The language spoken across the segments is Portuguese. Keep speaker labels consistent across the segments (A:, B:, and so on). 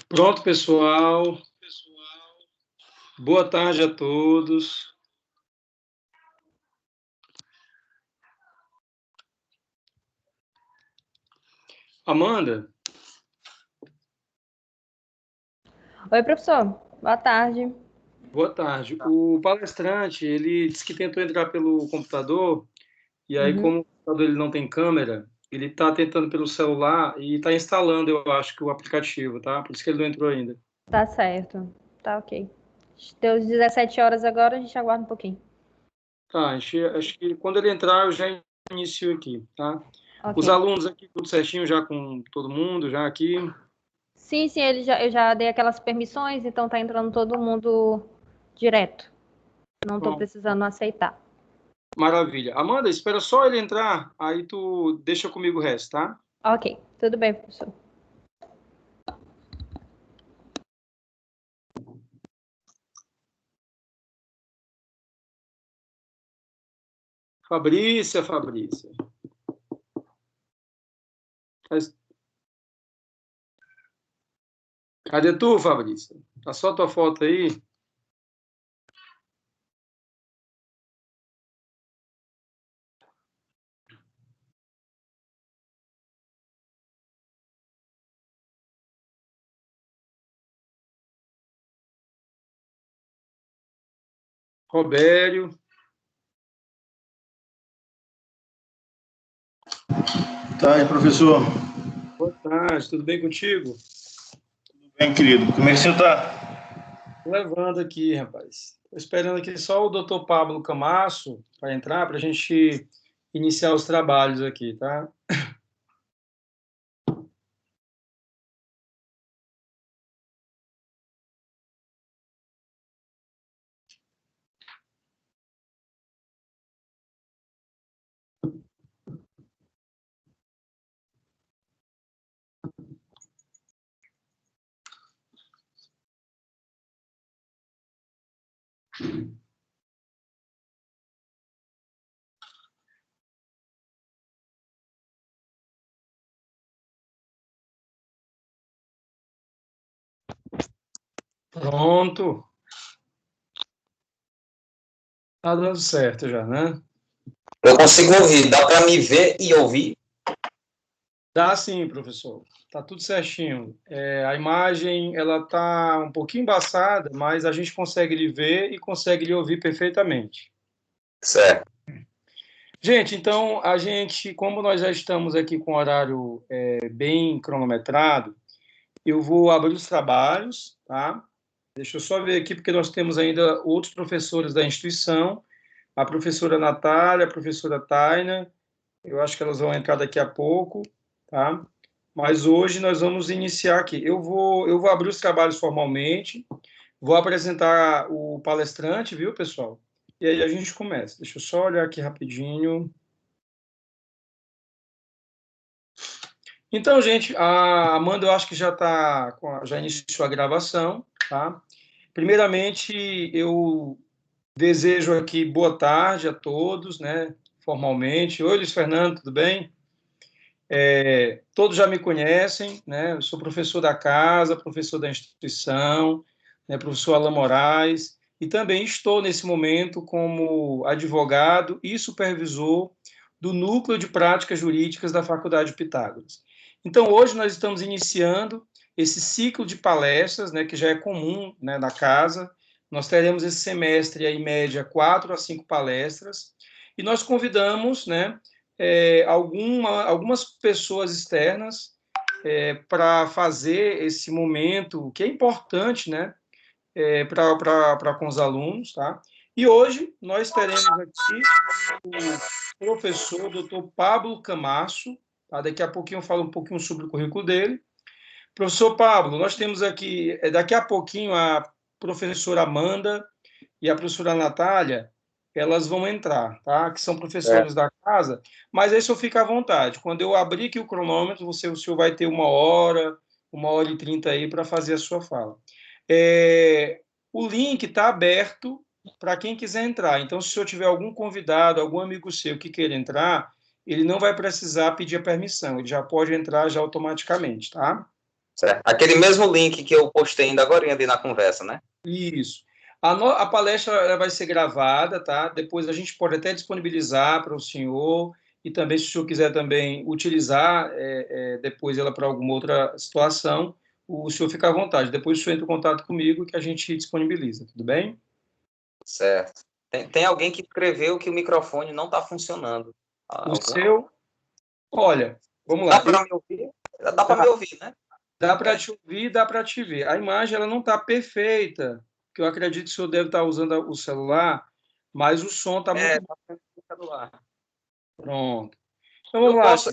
A: Pronto, pessoal. Boa tarde a todos. Amanda?
B: Oi, professor. Boa tarde.
A: Boa tarde. O palestrante, ele disse que tentou entrar pelo computador, e aí, como o computador ele não tem câmera, ele está tentando pelo celular e está instalando, eu acho, que o aplicativo, tá? Por isso que ele não entrou ainda.
B: Tá certo. Tá ok. Deu 17 horas agora, a gente aguarda um pouquinho.
A: Tá, acho que quando ele entrar, eu já inicio aqui, tá? Os
B: Ok.
A: alunos aqui, tudo certinho, já com todo mundo, já aqui.
B: Sim, eu já dei aquelas permissões, então tá entrando todo mundo direto. Não tô
A: Bom,
B: precisando aceitar.
A: maravilha. Amanda, espera só ele entrar, aí tu deixa comigo o resto, tá?
B: Ok, tudo bem, professor.
A: Fabrícia. Cadê tu, Fabrícia? Tá só tua foto aí? Robério.
C: Tarde, professor.
A: Boa tarde, tudo bem contigo?
C: Tudo bem, querido? Como é que você está?
A: Tô levando aqui, rapaz. Tô esperando aqui só o doutor Pablo Camasso para entrar, para a gente iniciar os trabalhos aqui, tá? Pronto. Tá dando certo já, né?
D: Eu consigo ouvir, dá para me ver e ouvir?
A: Dá sim, professor. Tá tudo certinho. A imagem, ela tá um pouquinho embaçada, mas a gente consegue lhe ver e consegue lhe ouvir perfeitamente.
D: Certo.
A: Gente, então, como nós já estamos aqui com o horário bem cronometrado, eu vou abrir os trabalhos, tá? Deixa eu só ver aqui, porque nós temos ainda outros professores da instituição, a professora Natália, a professora Taina, eu acho que elas vão entrar daqui a pouco, tá? Mas hoje nós vamos iniciar aqui. Eu vou abrir os trabalhos formalmente, vou apresentar o palestrante, viu, pessoal? E aí a gente começa. Deixa eu só olhar aqui rapidinho. Então, gente, a Amanda, eu acho que já iniciou a gravação, tá? Primeiramente, eu desejo aqui boa tarde a todos, né, formalmente. Oi, Luiz Fernando, tudo bem? Todos já me conhecem, né? Eu sou professor da casa, professor da instituição, né, professor Alan Moraes, e também estou nesse momento como advogado e supervisor do Núcleo de Práticas Jurídicas da Faculdade de Pitágoras. Então, hoje nós estamos iniciando esse ciclo de palestras, né, que já é comum, né, na casa. Nós teremos esse semestre, em média, 4 a 5 palestras, e nós convidamos, né, algumas pessoas externas para fazer esse momento, que é importante, né, para com os alunos, tá? E hoje nós teremos aqui o professor Dr. Pablo Camasso, tá? Daqui a pouquinho eu falo um pouquinho sobre o currículo dele. Professor Pablo, nós temos aqui, daqui a pouquinho, a professora Amanda e a professora Natália, elas vão entrar, tá? Que são professores da casa, mas aí o senhor fica à vontade. Quando eu abrir aqui o cronômetro, o senhor vai ter 1 hora e 30 aí para fazer a sua fala. O link está aberto para quem quiser entrar. Então, se o senhor tiver algum convidado, algum amigo seu que queira entrar, ele não vai precisar pedir a permissão, ele já pode entrar já automaticamente, tá?
D: Certo. Aquele mesmo link que eu postei ainda agora ali na conversa, né?
A: Isso. A palestra ela vai ser gravada, tá? Depois a gente pode até disponibilizar para o senhor e também, se o senhor quiser também utilizar depois ela para alguma outra situação, o senhor fica à vontade. Depois o senhor entra em contato comigo que a gente disponibiliza, tudo bem?
D: Certo. Tem alguém que escreveu que o microfone não está funcionando.
A: O seu, olha, vamos
D: Dá
A: lá.
D: para me ouvir? Dá para me ouvir, né?
A: Dá para te ouvir, dá para te ver. A imagem ela não está perfeita, que eu acredito que o senhor deve estar usando o celular, mas o som está muito bom.
D: Tá sendo no celular.
A: Pronto. Então vamos lá.
D: Eu posso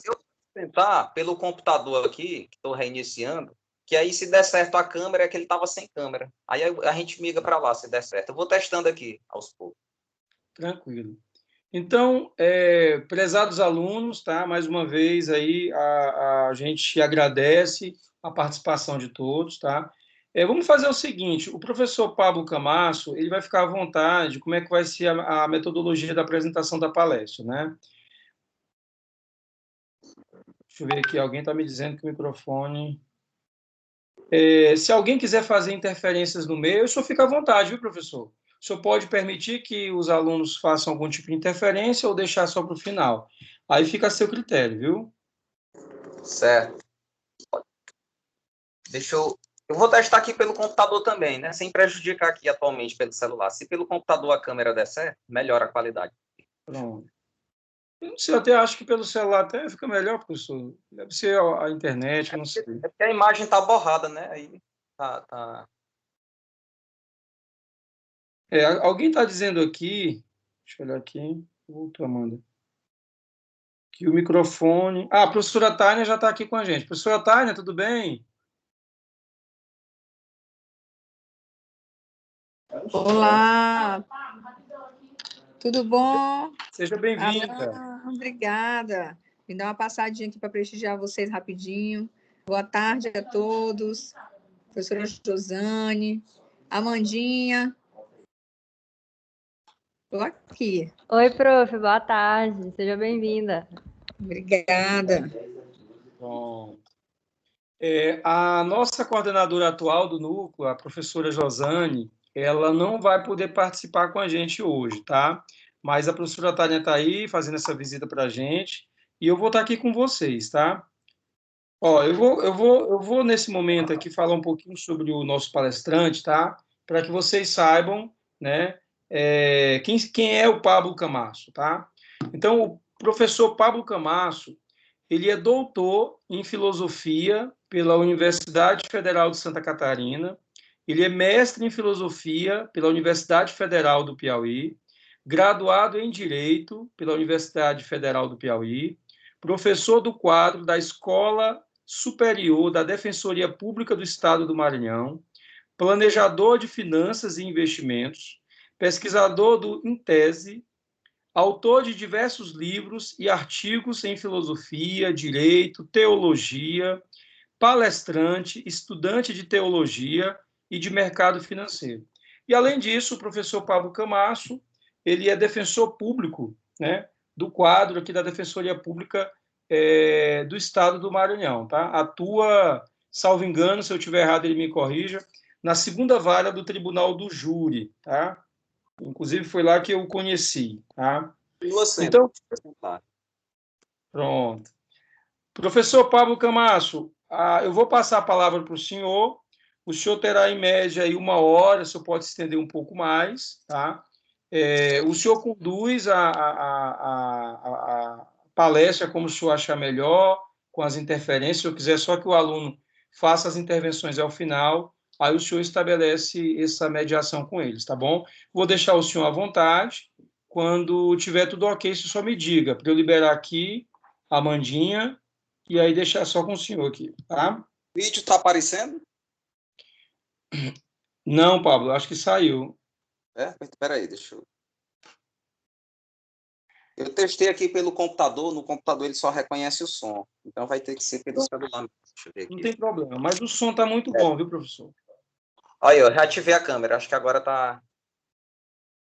D: tentar pelo computador aqui, que estou reiniciando, que aí se der certo a câmera é que ele estava sem câmera. Aí a gente migra para lá se der certo. Eu vou testando aqui aos poucos.
A: Tranquilo. Então, prezados alunos, tá? Mais uma vez aí a gente agradece a participação de todos, tá? Vamos fazer o seguinte: o professor Pablo Camasso ele vai ficar à vontade. Como é que vai ser a metodologia da apresentação da palestra, né? Deixa eu ver aqui. Alguém está me dizendo que o microfone. Se alguém quiser fazer interferências no meio, o senhor fica à vontade, viu, professor? O senhor pode permitir que os alunos façam algum tipo de interferência ou deixar só para o final. Aí fica a seu critério, viu?
D: Certo. Eu vou testar aqui pelo computador também, né? Sem prejudicar aqui atualmente pelo celular. Se pelo computador a câmera der certo, melhora a qualidade.
A: Pronto. Eu não sei, eu até acho que pelo celular até fica melhor, professor. Deve ser a internet, eu não sei.
D: É porque a imagem está borrada, né? Aí tá.
A: Alguém está dizendo aqui, deixa eu olhar aqui, outro, Amanda, que o microfone... Ah, a professora Tânia já está aqui com a gente. Professora Tânia, tudo bem?
E: Olá, tudo bom?
A: Seja bem-vinda.
E: Obrigada. Me dá uma passadinha aqui para prestigiar vocês rapidinho. Boa tarde a todos. Professora Josane, Amandinha. Estou aqui.
B: Oi, prof, boa tarde, seja bem-vinda.
E: Obrigada.
A: Bom. A nossa coordenadora atual do núcleo, a professora Josane, ela não vai poder participar com a gente hoje, tá? Mas a professora Tânia está aí fazendo essa visita para a gente e eu vou estar aqui com vocês, tá? Ó, eu vou nesse momento aqui falar um pouquinho sobre o nosso palestrante, tá? Para que vocês saibam, né? Quem é o Pablo Camasso, tá? Então, o professor Pablo Camasso, ele é doutor em filosofia pela Universidade Federal de Santa Catarina. Ele é mestre em filosofia pela Universidade Federal do Piauí, graduado em direito pela Universidade Federal do Piauí, professor do quadro da Escola Superior da Defensoria Pública do Estado do Maranhão, planejador de finanças e investimentos, pesquisador do Intese, autor de diversos livros e artigos em filosofia, direito, teologia, palestrante, estudante de teologia e de mercado financeiro. E, além disso, o professor Pablo Camasso, ele é defensor público, né, do quadro aqui da Defensoria Pública do Estado do Maranhão. Tá? Atua, salvo engano, se eu estiver errado, ele me corrija, na segunda vara do Tribunal do Júri. Tá? Inclusive, foi lá que eu o conheci. Tá? Então, pronto. Professor Pablo Camasso, eu vou passar a palavra para o senhor. O senhor terá, em média, aí 1 hora, o senhor pode se estender um pouco mais. Tá? O senhor conduz a palestra como o senhor achar melhor, com as interferências. Se eu quiser só que o aluno faça as intervenções ao final, aí o senhor estabelece essa mediação com eles, tá bom? Vou deixar o senhor à vontade. Quando tiver tudo ok, você só me diga, para eu liberar aqui a Amandinha e aí deixar só com o senhor aqui, tá?
F: O vídeo está aparecendo?
A: Não, Pablo, acho que saiu.
F: Espera aí, deixa eu... Eu testei aqui pelo computador, no computador ele só reconhece o som, então vai ter que ser pelo celular. Deixa eu ver aqui.
A: Não tem problema, mas o som está muito bom, viu, professor?
D: Aí, eu reativei a câmera, acho que agora tá...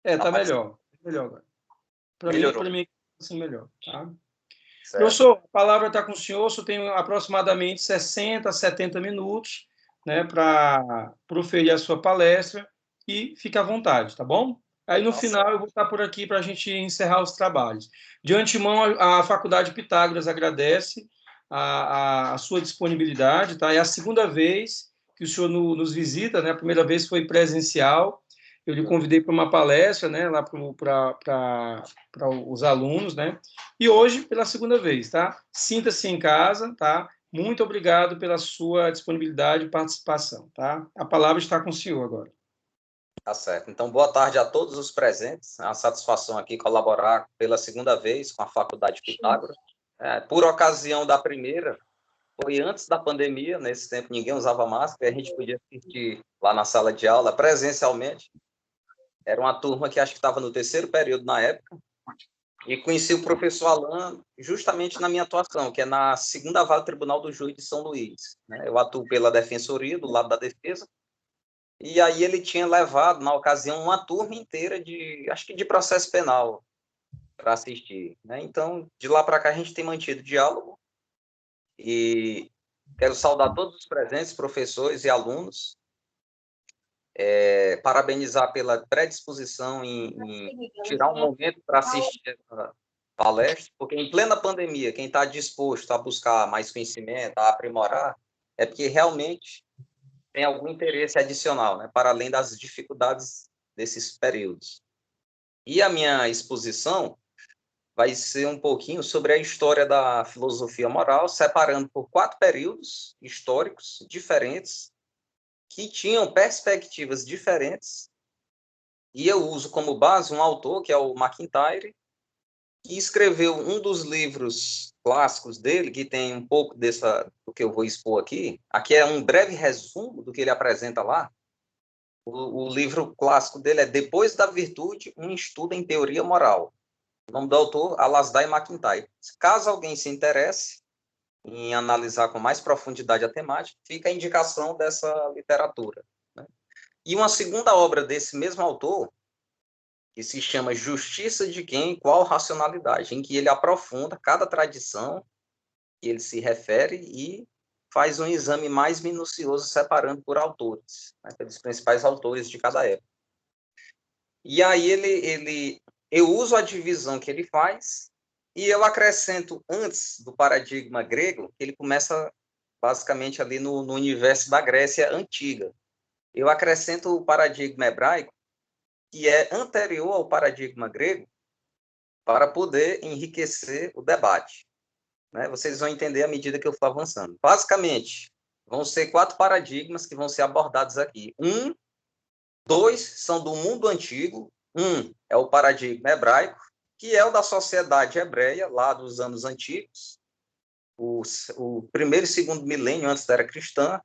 A: Tá melhor. Melhor agora. Para mim, assim, melhor, tá?
D: Certo.
A: Professor, a palavra está com o senhor, o senhor tem aproximadamente 60, 70 minutos, né, para proferir a sua palestra e fique à vontade, tá bom? Aí, no final, eu vou estar por aqui para a gente encerrar os trabalhos. De antemão, a Faculdade Pitágoras agradece a sua disponibilidade, tá? É a segunda vez que o senhor nos visita, né? A primeira vez foi presencial, eu lhe convidei para uma palestra, né, lá para os alunos, né? E hoje, pela segunda vez, tá? Sinta-se em casa, tá? Muito obrigado pela sua disponibilidade e participação, tá? A palavra está com o senhor agora.
D: Tá certo. Então, boa tarde a todos os presentes. É uma satisfação aqui colaborar pela segunda vez com a Faculdade Pitágoras. Por ocasião da primeira, foi antes da pandemia, nesse tempo ninguém usava máscara, e a gente podia assistir lá na sala de aula presencialmente. Era uma turma que acho que estava no terceiro período na época, e conheci o professor Alan justamente na minha atuação, que é na segunda vara do Tribunal do Júri de São Luís, né? Eu atuo pela Defensoria, do lado da defesa, e aí ele tinha levado, na ocasião, uma turma inteira acho que de processo penal para assistir, né? Então, de lá para cá, a gente tem mantido diálogo, e quero saudar todos os presentes, professores e alunos, parabenizar pela predisposição em tirar um momento para assistir essa palestra, porque em plena pandemia, quem está disposto a buscar mais conhecimento, a aprimorar, é porque realmente tem algum interesse adicional, né, para além das dificuldades desses períodos. E a minha exposição vai ser um pouquinho sobre a história da filosofia moral, separando por 4 períodos históricos diferentes, que tinham perspectivas diferentes, e eu uso como base um autor, que é o MacIntyre, que escreveu um dos livros clássicos dele, que tem um pouco do que eu vou expor aqui. Aqui é um breve resumo do que ele apresenta lá. O livro clássico dele é Depois da Virtude, um estudo em teoria moral. O nome do autor, Alasdair MacIntyre. Caso alguém se interesse em analisar com mais profundidade a temática, fica a indicação dessa literatura, né? E uma segunda obra desse mesmo autor, que se chama Justiça de Quem, Qual Racionalidade, em que ele aprofunda cada tradição que ele se refere e faz um exame mais minucioso, separando por autores, né, pelos principais autores de cada época. E aí eu uso a divisão que ele faz e eu acrescento, antes do paradigma grego, que ele começa basicamente ali no universo da Grécia Antiga. Eu acrescento o paradigma hebraico, que é anterior ao paradigma grego, para poder enriquecer o debate, né? Vocês vão entender à medida que eu for avançando. Basicamente, vão ser 4 paradigmas que vão ser abordados aqui. 2 são do mundo antigo. É o paradigma hebraico, que é o da sociedade hebreia, lá dos anos antigos, o primeiro e segundo milênio antes da era cristã.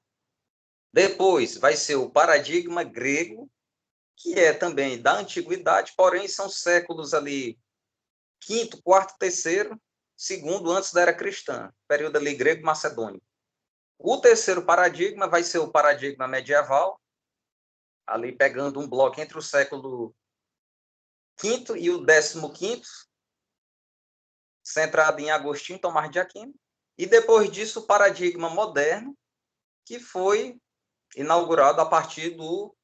D: Depois vai ser o paradigma grego, que é também da antiguidade, porém são séculos ali, 5º, 4º, 3º, 2º antes da era cristã, período ali grego-macedônico. O terceiro paradigma vai ser o paradigma medieval, ali pegando um bloco entre o século V e o 15º, centrado em Agostinho Tomás de Aquino, e depois disso o paradigma moderno, que foi inaugurado a partir do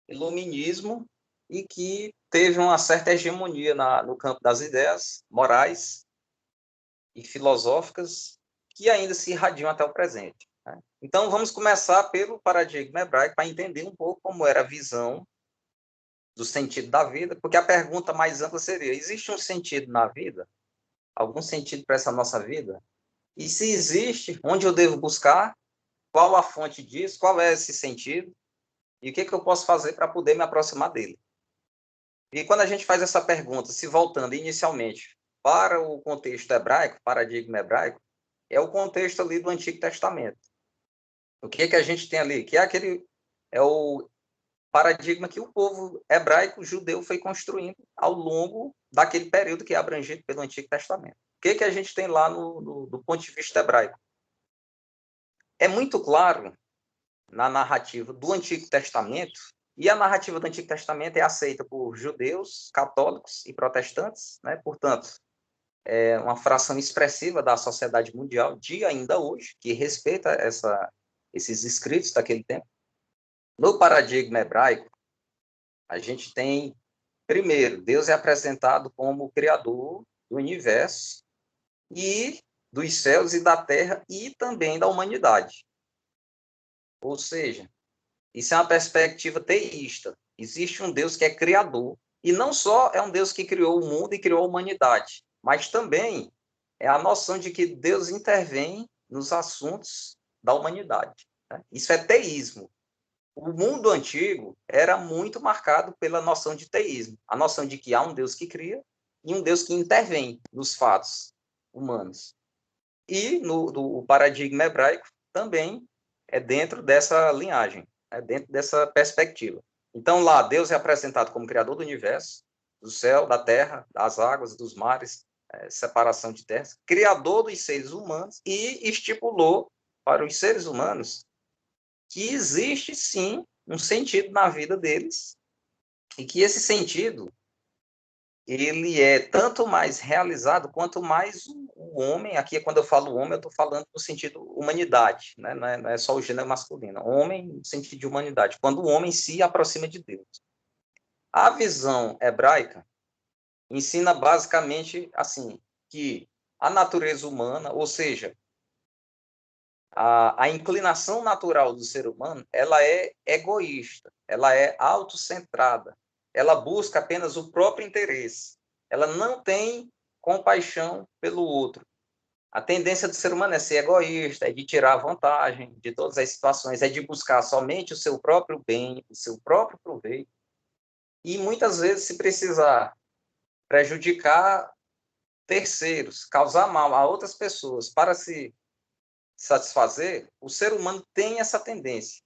D: Iluminismo e que teve uma certa hegemonia no campo das ideias morais e filosóficas que ainda se irradiam até o presente, né? Então, vamos começar pelo paradigma hebraico para entender um pouco como era a visão do sentido da vida, porque a pergunta mais ampla seria: existe um sentido na vida? Algum sentido para essa nossa vida? E se existe, onde eu devo buscar? Qual a fonte disso? Qual é esse sentido? E o que eu posso fazer para poder me aproximar dele? E quando a gente faz essa pergunta, se voltando inicialmente para o contexto hebraico, paradigma hebraico, é o contexto ali do Antigo Testamento. O que a gente tem ali? Que é o paradigma que o povo hebraico, judeu, foi construindo ao longo daquele período que é abrangido pelo Antigo Testamento. O que a gente tem lá do ponto de vista hebraico? É muito claro na narrativa do Antigo Testamento, e a narrativa do Antigo Testamento é aceita por judeus, católicos e protestantes, né? Portanto, é uma fração expressiva da sociedade mundial de ainda hoje, que respeita esses escritos daquele tempo. No paradigma hebraico, a gente tem, primeiro, Deus é apresentado como o criador do universo e dos céus e da terra e também da humanidade. Ou seja, isso é uma perspectiva teísta. Existe um Deus que é criador, e não só é um Deus que criou o mundo e criou a humanidade, mas também é a noção de que Deus intervém nos assuntos da humanidade, né? Isso é teísmo. O mundo antigo era muito marcado pela noção de teísmo, a noção de que há um Deus que cria e um Deus que intervém nos fatos humanos. E no paradigma hebraico também é dentro dessa linhagem, é dentro dessa perspectiva. Então, lá, Deus é apresentado como criador do universo, do céu, da terra, das águas, dos mares, separação de terras, criador dos seres humanos, e estipulou para os seres humanos que existe, sim, um sentido na vida deles, e que esse sentido ele é tanto mais realizado quanto mais o homem, aqui quando eu falo homem, eu estou falando no sentido humanidade, né? Não é só o gênero masculino, homem no sentido de humanidade, quando o homem se aproxima de Deus. A visão hebraica ensina basicamente assim, que a natureza humana, ou seja, a inclinação natural do ser humano, ela é egoísta, ela é autocentrada, ela busca apenas o próprio interesse, ela não tem compaixão pelo outro. A tendência do ser humano é ser egoísta, é de tirar vantagem de todas as situações, é de buscar somente o seu próprio bem, o seu próprio proveito, e muitas vezes, se precisar prejudicar terceiros, causar mal a outras pessoas para se satisfazer, o ser humano tem essa tendência.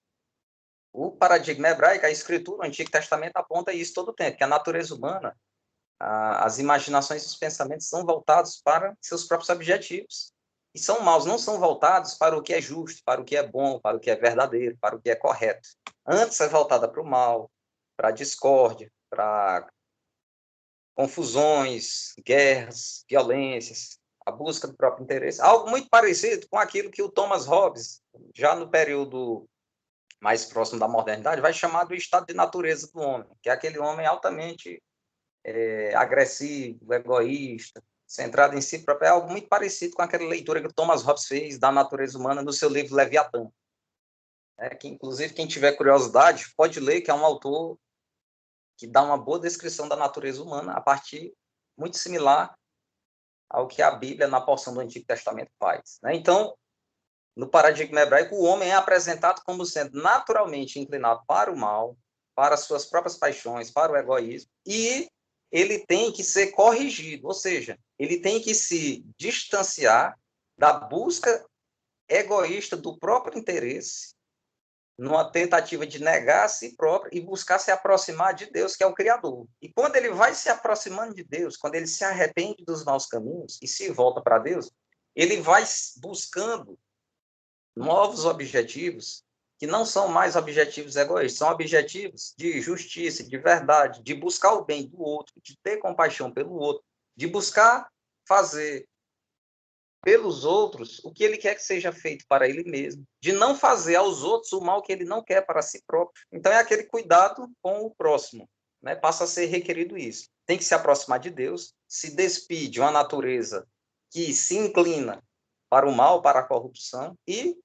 D: O paradigma hebraico, a escritura, o Antigo Testamento aponta isso todo o tempo, que a natureza humana, as imaginações e os pensamentos são voltados para seus próprios objetivos. E são maus, não são voltados para o que é justo, para o que é bom, para o que é verdadeiro, para o que é correto. Antes é voltada para o mal, para a discórdia, para confusões, guerras, violências, a busca do próprio interesse. Algo muito parecido com aquilo que o Thomas Hobbes, já no período mais próximo da modernidade, vai chamar do estado de natureza do homem, que é aquele homem altamente agressivo, egoísta, centrado em si próprio. É algo muito parecido com aquela leitura que o Thomas Hobbes fez da natureza humana no seu livro Leviatã. Que, inclusive, quem tiver curiosidade, pode ler, que é um autor que dá uma boa descrição da natureza humana a partir muito similar ao que a Bíblia, na porção do Antigo Testamento, faz. Então, no paradigma hebraico, o homem é apresentado como sendo naturalmente inclinado para o mal, para suas próprias paixões, para o egoísmo, e ele tem que ser corrigido, ou seja, ele tem que se distanciar da busca egoísta do próprio interesse, numa tentativa de negar a si próprio e buscar se aproximar de Deus, que é o Criador. E quando ele vai se aproximando de Deus, quando ele se arrepende dos maus caminhos e se volta para Deus, ele vai buscando novos objetivos que não são mais objetivos egoístas, são objetivos de justiça, de verdade, de buscar o bem do outro, de ter compaixão pelo outro, de buscar fazer pelos outros o que ele quer que seja feito para ele mesmo, de não fazer aos outros o mal que ele não quer para si próprio. Então, é aquele cuidado com o próximo, né? Passa a ser requerido isso. Tem que se aproximar de Deus, se despir de uma natureza que se inclina para o mal, para a corrupção, e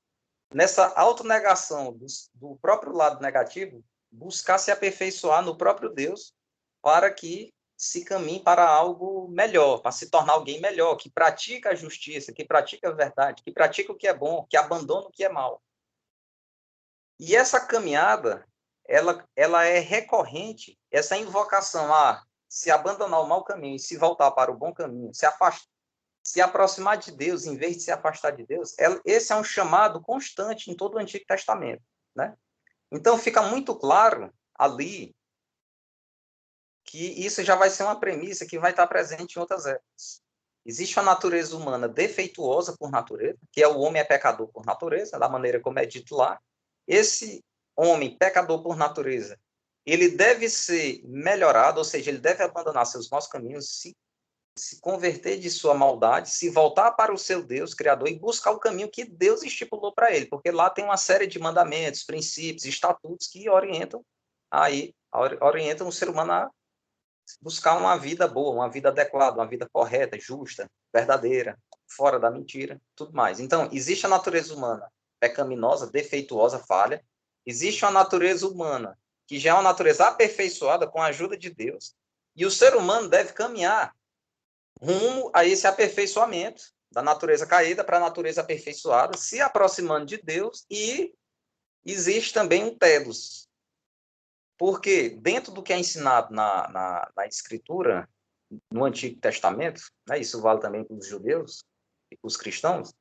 D: nessa autonegação do próprio lado negativo, buscar se aperfeiçoar no próprio Deus para que se caminhe para algo melhor, para se tornar alguém melhor, que pratica a justiça, que pratica a verdade, que pratica o que é bom, que abandona o que é mal. E essa caminhada, ela é recorrente, essa invocação a se abandonar o mau caminho e se voltar para o bom caminho, se aproximar de Deus em vez de se afastar de Deus, esse é um chamado constante em todo o Antigo Testamento, né? Então, fica muito claro ali que isso já vai ser uma premissa que vai estar presente em outras épocas. Existe uma natureza humana defeituosa por natureza, que é o homem é pecador por natureza, da maneira como é dito lá. Esse homem pecador por natureza, ele deve ser melhorado, ou seja, ele deve abandonar seus maus caminhos, se se converter de sua maldade, se voltar para o seu Deus, Criador, e buscar o caminho que Deus estipulou para ele, porque lá tem uma série de mandamentos, princípios, estatutos que orientam o ser humano a buscar uma vida boa, uma vida adequada, uma vida correta, justa, verdadeira, fora da mentira, tudo mais. Então, existe a natureza humana pecaminosa, defeituosa, falha. Existe uma natureza humana que já é uma natureza aperfeiçoada com a ajuda de Deus. E o ser humano deve caminhar rumo a esse aperfeiçoamento da natureza caída para a natureza aperfeiçoada, se aproximando de Deus. E existe também um telos, porque dentro do que é ensinado na Escritura, no Antigo Testamento, né, isso vale também para os judeus e para os cristãos,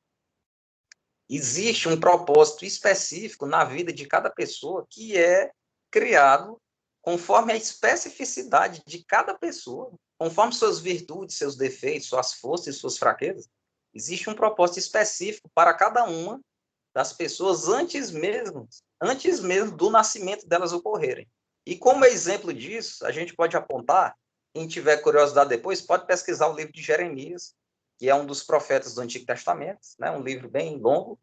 D: existe um propósito específico na vida de cada pessoa que é criado conforme a especificidade de cada pessoa, conforme suas virtudes, seus defeitos, suas forças e suas fraquezas. Existe um propósito específico para cada uma das pessoas antes mesmo do nascimento delas ocorrerem. E como exemplo disso, a gente pode apontar, quem tiver curiosidade depois, pode pesquisar o livro de Jeremias, que é um dos profetas do Antigo Testamento, né, um livro bem longo.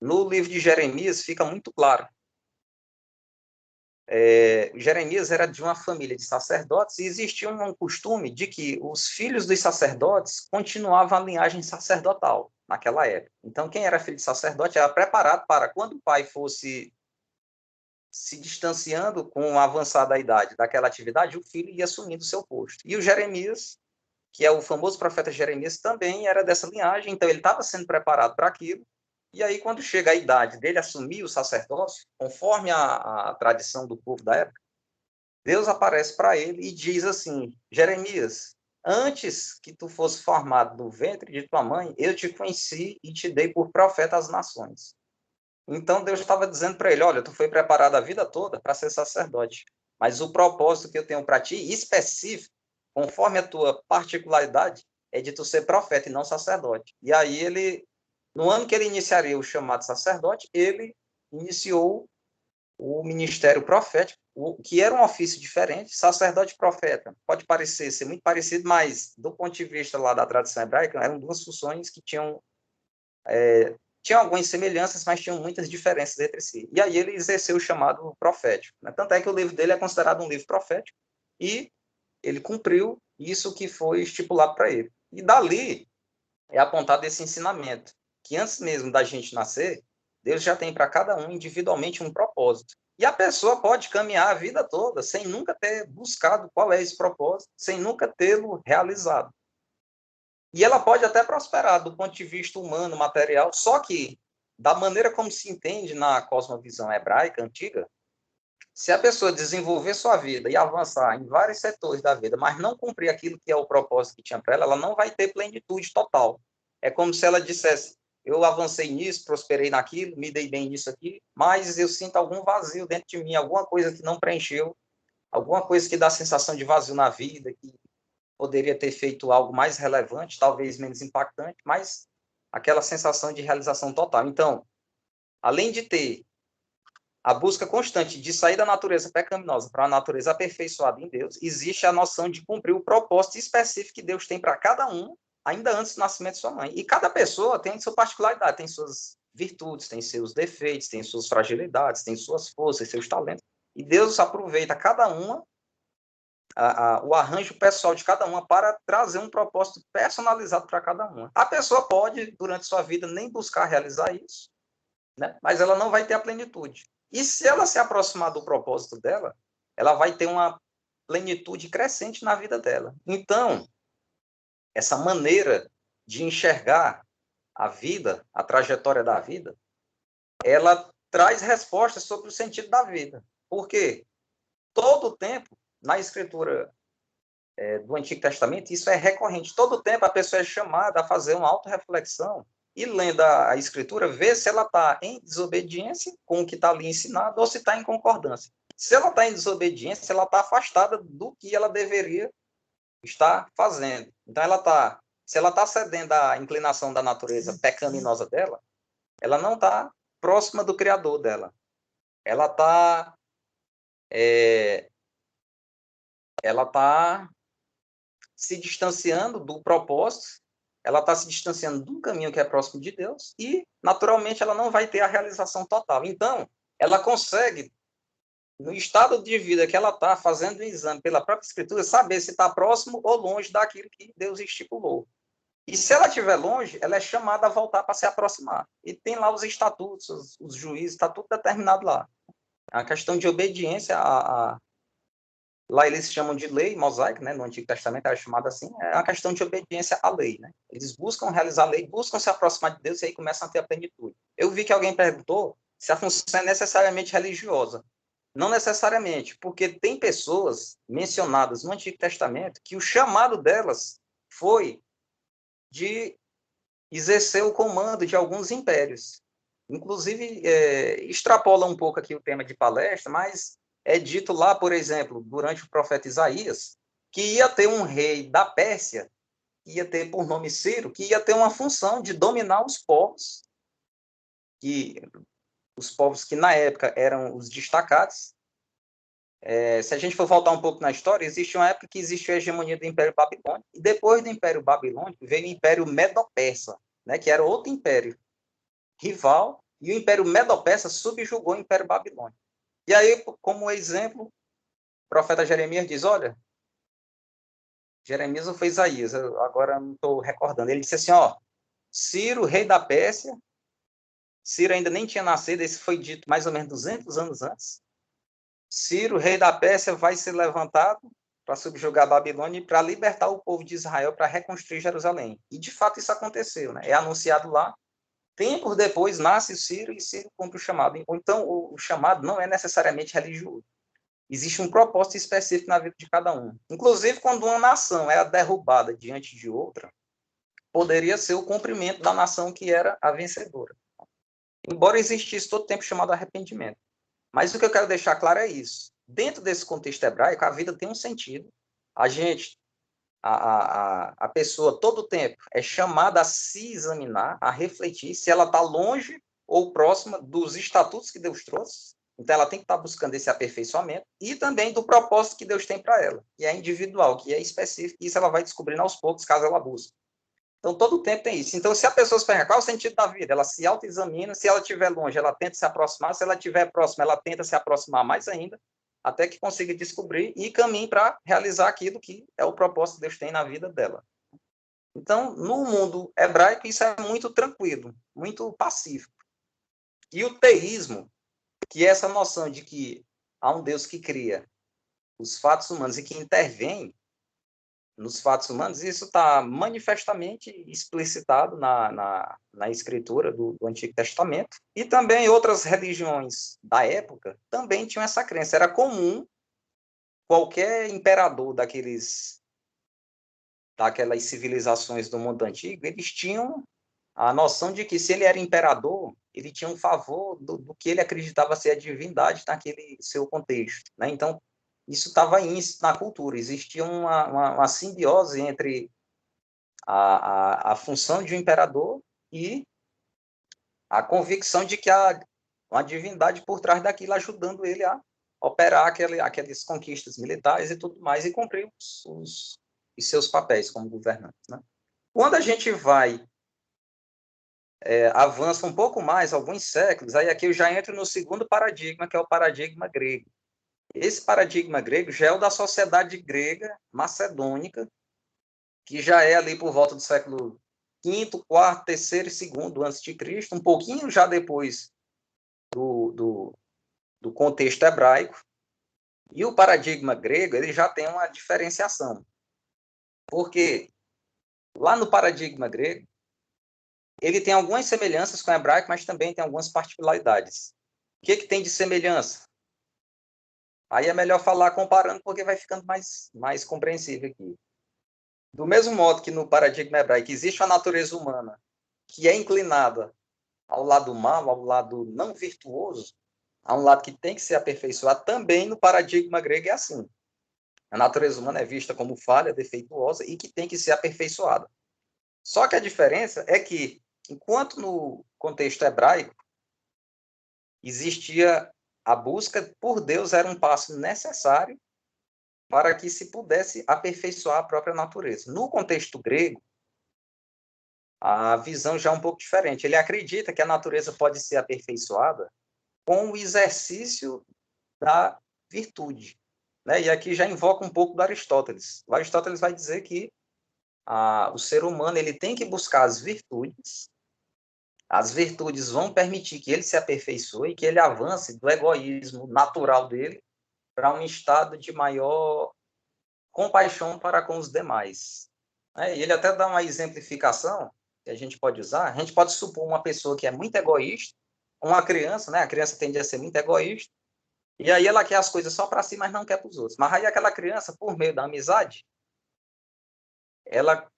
D: No livro de Jeremias fica muito claro. Jeremias era de uma família de sacerdotes e existia um costume de que os filhos dos sacerdotes continuavam a linhagem sacerdotal naquela época. Então, quem era filho de sacerdote era preparado para, quando o pai fosse se distanciando com a avançada idade daquela atividade, o filho ia assumindo o seu posto. E o Jeremias, que é o famoso profeta Jeremias, também era dessa linhagem, então ele estava sendo preparado para aquilo. E aí, quando chega a idade dele assumir o sacerdócio, conforme a tradição do povo da época, Deus aparece para ele e diz assim: Jeremias, antes que tu fosse formado no ventre de tua mãe, eu te conheci e te dei por profeta às nações. Então, Deus estava dizendo para ele: olha, tu foi preparado a vida toda para ser sacerdote, mas o propósito que eu tenho para ti, específico, conforme a tua particularidade, é de tu ser profeta e não sacerdote. E aí ele, no ano que ele iniciaria o chamado sacerdote, ele iniciou o ministério profético, que era um ofício diferente. Sacerdote e profeta pode ser muito parecido, mas do ponto de vista lá da tradição hebraica, eram duas funções que tinham algumas semelhanças, mas tinham muitas diferenças entre si. E aí ele exerceu o chamado profético, né? Tanto é que o livro dele é considerado um livro profético, e ele cumpriu isso que foi estipulado para ele. E dali é apontado esse ensinamento, que antes mesmo da gente nascer, Deus já tem para cada um individualmente um propósito. E a pessoa pode caminhar a vida toda sem nunca ter buscado qual é esse propósito, sem nunca tê-lo realizado. E ela pode até prosperar do ponto de vista humano, material, só que, da maneira como se entende na cosmovisão hebraica antiga, se a pessoa desenvolver sua vida e avançar em vários setores da vida, mas não cumprir aquilo que é o propósito que tinha para ela, ela não vai ter plenitude total. É como se ela dissesse: eu avancei nisso, prosperei naquilo, me dei bem nisso aqui, mas eu sinto algum vazio dentro de mim, alguma coisa que não preencheu, alguma coisa que dá sensação de vazio na vida, que poderia ter feito algo mais relevante, talvez menos impactante, mas aquela sensação de realização total. Então, além de ter a busca constante de sair da natureza pecaminosa para a natureza aperfeiçoada em Deus, existe a noção de cumprir o propósito específico que Deus tem para cada um, ainda antes do nascimento de sua mãe. E cada pessoa tem sua particularidade, tem suas virtudes, tem seus defeitos, tem suas fragilidades, tem suas forças, seus talentos. E Deus aproveita cada uma, o arranjo pessoal de cada uma, para trazer um propósito personalizado para cada uma. A pessoa pode, durante sua vida, nem buscar realizar isso, né? Mas ela não vai ter a plenitude. E se ela se aproximar do propósito dela, ela vai ter uma plenitude crescente na vida dela. Então, essa maneira de enxergar a vida, a trajetória da vida, ela traz respostas sobre o sentido da vida. Por quê? Todo o tempo, na Escritura do Antigo Testamento, isso é recorrente. Todo o tempo a pessoa é chamada a fazer uma autorreflexão e, lendo a Escritura, ver se ela está em desobediência com o que está ali ensinado ou se está em concordância. Se ela está em desobediência, ela está afastada do que ela deveria estar fazendo. Então, se ela está cedendo à inclinação da natureza pecaminosa dela, ela não está próxima do Criador dela. Ela está se distanciando do propósito, ela está se distanciando de um caminho que é próximo de Deus e, naturalmente, ela não vai ter a realização total. Então, ela consegue, no estado de vida que ela está, fazendo o exame pela própria Escritura, saber se está próximo ou longe daquilo que Deus estipulou. E se ela estiver longe, ela é chamada a voltar para se aproximar. E tem lá os estatutos, os juízes, está tudo determinado lá. A questão de obediência lá eles chamam de lei mosaica, né? No Antigo Testamento era chamada assim, é uma questão de obediência à lei, né? Eles buscam realizar a lei, buscam se aproximar de Deus e aí começam a ter a plenitude. Eu vi que alguém perguntou se a função é necessariamente religiosa. Não necessariamente, porque tem pessoas mencionadas no Antigo Testamento que o chamado delas foi de exercer o comando de alguns impérios. Inclusive, extrapola um pouco aqui o tema de palestra, mas é dito lá, por exemplo, durante o profeta Isaías, que ia ter um rei da Pérsia, que ia ter por nome Ciro, que ia ter uma função de dominar os povos que na época eram os destacados. Se a gente for voltar um pouco na história, existe uma época que existiu a hegemonia do Império Babilônico, e depois do Império Babilônico veio o Império Medo-Persa, né, que era outro império rival, e o Império Medo-Persa subjugou o Império Babilônico. E aí, como exemplo, o profeta Jeremias diz, olha, Jeremias ou foi Isaías, eu agora não estou recordando, ele disse assim, ó, Ciro, rei da Pérsia, Ciro ainda nem tinha nascido, esse foi dito mais ou menos 200 anos antes, Ciro, rei da Pérsia, vai ser levantado para subjugar a Babilônia e para libertar o povo de Israel para reconstruir Jerusalém. E, de fato, isso aconteceu, né? É anunciado lá. Tempos depois, nasce Ciro e Ciro cumpre o chamado. Então, o chamado não é necessariamente religioso. Existe um propósito específico na vida de cada um. Inclusive, quando uma nação é derrubada diante de outra, poderia ser o cumprimento da nação que era a vencedora. Embora existisse todo tempo chamado arrependimento. Mas o que eu quero deixar claro é isso. Dentro desse contexto hebraico, a vida tem um sentido. A pessoa, todo o tempo, é chamada a se examinar, a refletir se ela está longe ou próxima dos estatutos que Deus trouxe. Então, ela tem que estar buscando esse aperfeiçoamento e também do propósito que Deus tem para ela, que é individual, que é específico, e isso ela vai descobrindo aos poucos, caso ela busque. Então, todo o tempo tem isso. Então, se a pessoa se perguntar qual é o sentido da vida, ela se autoexamina, se ela estiver longe, ela tenta se aproximar, se ela estiver próxima, ela tenta se aproximar mais ainda, até que consiga descobrir e caminhe para realizar aquilo que é o propósito que Deus tem na vida dela. Então, no mundo hebraico, isso é muito tranquilo, muito pacífico. E o teísmo, que é essa noção de que há um Deus que cria os fatos humanos e que intervém nos fatos humanos, isso está manifestamente explicitado na escritura do Antigo Testamento, e também outras religiões da época também tinham essa crença. Era comum qualquer imperador daquelas civilizações do mundo antigo, eles tinham a noção de que se ele era imperador, ele tinha um favor do que ele acreditava ser a divindade naquele seu contexto, né? Então, isso estava na cultura, existia uma simbiose entre a função de um imperador e a convicção de que há uma divindade por trás daquilo, ajudando ele a operar aquelas conquistas militares e tudo mais, e cumprir os seus papéis como governante, né? Quando a gente avança um pouco mais, alguns séculos, aí aqui eu já entro no segundo paradigma, que é o paradigma grego. Esse paradigma grego já é o da sociedade grega macedônica, que já é ali por volta do século V, IV, III e II antes de Cristo, um pouquinho já depois do contexto hebraico. E o paradigma grego ele já tem uma diferenciação. Porque lá no paradigma grego, ele tem algumas semelhanças com o hebraico, mas também tem algumas particularidades. O que tem de semelhança? Aí é melhor falar comparando, porque vai ficando mais compreensível aqui. Do mesmo modo que no paradigma hebraico existe uma natureza humana que é inclinada ao lado mal, ao lado não virtuoso, a um lado que tem que ser aperfeiçoado, também no paradigma grego é assim. A natureza humana é vista como falha, defeituosa e que tem que ser aperfeiçoada. Só que a diferença é que, enquanto no contexto hebraico existia a busca por Deus, era um passo necessário para que se pudesse aperfeiçoar a própria natureza. No contexto grego, a visão já é um pouco diferente. Ele acredita que a natureza pode ser aperfeiçoada com o exercício da virtude, né? E aqui já invoca um pouco do Aristóteles. O Aristóteles vai dizer que o ser humano ele tem que buscar as virtudes vão permitir que ele se aperfeiçoe, que ele avance do egoísmo natural dele para um estado de maior compaixão para com os demais. E ele até dá uma exemplificação que a gente pode usar. A gente pode supor uma pessoa que é muito egoísta, uma criança, né? A criança tende a ser muito egoísta, e aí ela quer as coisas só para si, mas não quer para os outros. Mas aí aquela criança, por meio da amizade, ela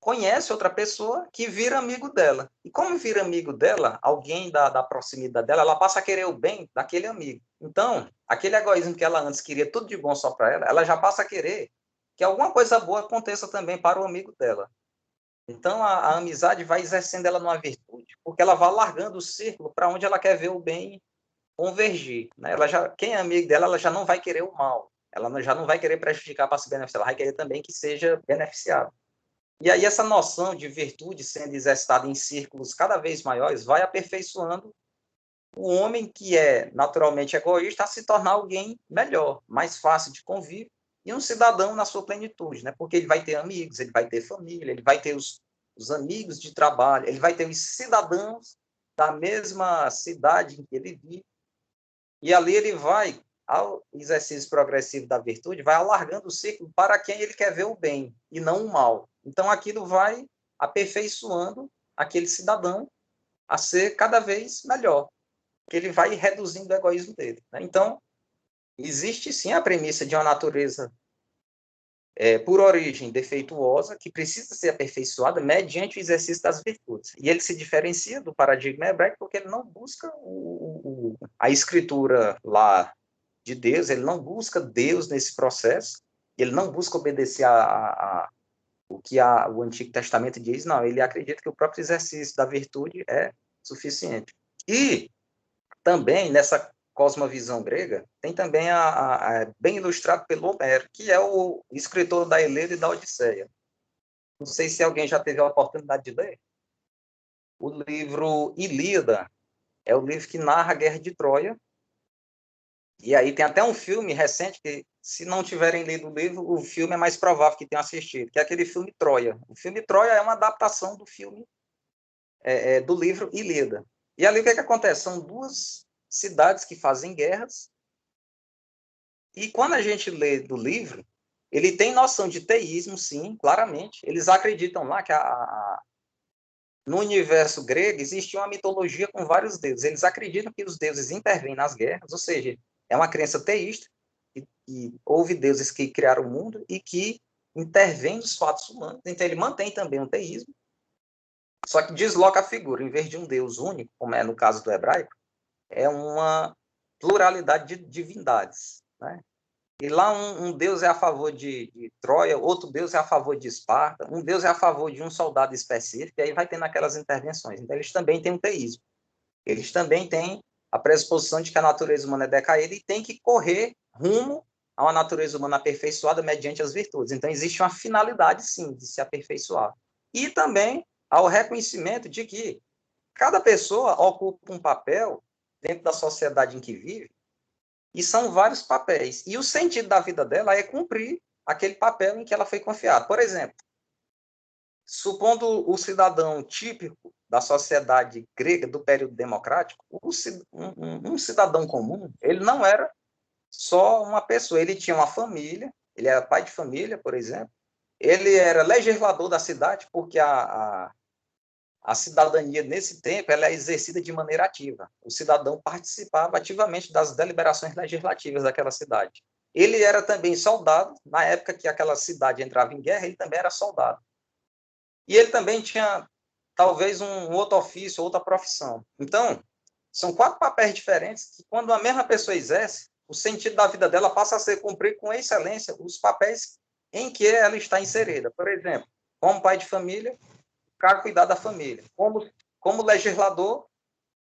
D: conhece outra pessoa que vira amigo dela. E como vira amigo dela, alguém da proximidade dela, ela passa a querer o bem daquele amigo. Então, aquele egoísmo que ela antes queria tudo de bom só para ela já passa a querer que alguma coisa boa aconteça também para o amigo dela. Então, a amizade vai exercendo ela numa virtude, porque ela vai largando o círculo para onde ela quer ver o bem convergir, né? Quem é amigo dela, ela já não vai querer o mal, ela já não vai querer prejudicar para se beneficiar, ela vai querer também que seja beneficiado. E aí essa noção de virtude sendo exercitada em círculos cada vez maiores vai aperfeiçoando o homem que é naturalmente egoísta a se tornar alguém melhor, mais fácil de convívio e um cidadão na sua plenitude, né? Porque ele vai ter amigos, ele vai ter família, ele vai ter os amigos de trabalho, ele vai ter os cidadãos da mesma cidade em que ele vive. E ali ele vai, ao exercício progressivo da virtude, vai alargando o ciclo para quem ele quer ver o bem e não o mal. Então, aquilo vai aperfeiçoando aquele cidadão a ser cada vez melhor, que ele vai reduzindo o egoísmo dele, né? Então, existe sim a premissa de uma natureza por origem defeituosa, que precisa ser aperfeiçoada mediante o exercício das virtudes. E ele se diferencia do paradigma hebraico porque ele não busca a escritura lá de Deus, ele não busca Deus nesse processo, ele não busca obedecer o que o Antigo Testamento diz, não, ele acredita que o próprio exercício da virtude é suficiente. E também, nessa cosmovisão grega, tem também bem ilustrado pelo Homero, que é o escritor da Ilíada e da Odisseia. Não sei se alguém já teve a oportunidade de ler. O livro Ilíada é o livro que narra a Guerra de Troia. E aí tem até um filme recente que, se não tiverem lido o livro, o filme é mais provável que tenham assistido, que é aquele filme Troia. O filme Troia é uma adaptação do filme, do livro Ilíada. E ali o que acontece? São duas cidades que fazem guerras, e quando a gente lê do livro, ele tem noção de teísmo, sim, claramente. Eles acreditam lá que no universo grego existe uma mitologia com vários deuses. Eles acreditam que os deuses intervêm nas guerras, ou seja, é uma crença teísta, que houve deuses que criaram o mundo e que intervêm nos fatos humanos. Então ele mantém também o teísmo, só que desloca a figura. Em vez de um deus único, como é no caso do hebraico, é uma pluralidade de divindades, né? E lá um deus é a favor de Troia, outro deus é a favor de Esparta, um deus é a favor de um soldado específico, e aí vai tendo aquelas intervenções. Então, eles também têm um teísmo. Eles também têm a pressuposição de que a natureza humana é decaída e tem que correr rumo a uma natureza humana aperfeiçoada mediante as virtudes. Então, existe uma finalidade, sim, de se aperfeiçoar. E também ao reconhecimento de que cada pessoa ocupa um papel dentro da sociedade em que vive, e são vários papéis. E o sentido da vida dela é cumprir aquele papel em que ela foi confiada. Por exemplo, supondo o cidadão típico da sociedade grega do período democrático, um cidadão comum, ele não era só uma pessoa, ele tinha uma família, ele era pai de família, por exemplo, ele era legislador da cidade, porque a cidadania, nesse tempo, ela é exercida de maneira ativa. O cidadão participava ativamente das deliberações legislativas daquela cidade. Ele era também soldado, na época que aquela cidade entrava em guerra, ele também era soldado. E ele também tinha, talvez, um outro ofício, outra profissão. Então, são 4 papéis diferentes que, quando a mesma pessoa exerce, o sentido da vida dela passa a ser cumprir com excelência os papéis em que ela está inserida. Por exemplo, como pai de família, para cuidar da família. Como legislador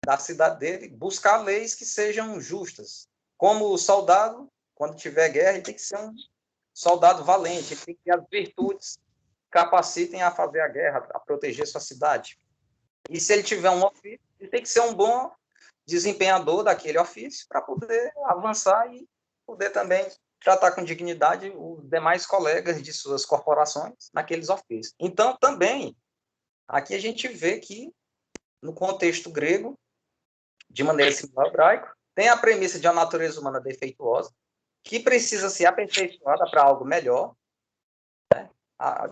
D: da cidade dele, buscar leis que sejam justas. Como soldado, quando tiver guerra, ele tem que ser soldado valente, ele tem que ter as virtudes que capacitem a fazer a guerra, a proteger sua cidade. E se ele tiver um ofício, ele tem que ser um bom desempenhador daquele ofício para poder avançar e poder também tratar com dignidade os demais colegas de suas corporações naqueles ofícios. Então, também, aqui a gente vê que, no contexto grego, de maneira similar ao hebraico, tem a premissa de uma natureza humana defeituosa, que precisa ser aperfeiçoada para algo melhor, né?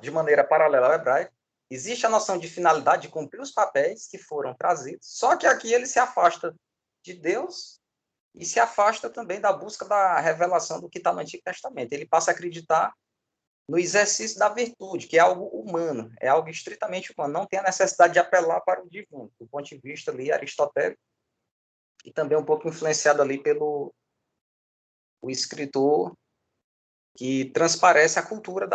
D: De maneira paralela ao hebraico. Existe a noção de finalidade de cumprir os papéis que foram trazidos, só que aqui ele se afasta de Deus e se afasta também da busca da revelação do que está no Antigo Testamento. Ele passa a acreditar no exercício da virtude, que é algo humano, é algo estritamente humano, não tem a necessidade de apelar para o divino, do ponto de vista ali aristotélico, e também um pouco influenciado ali pelo o escritor que transparece a cultura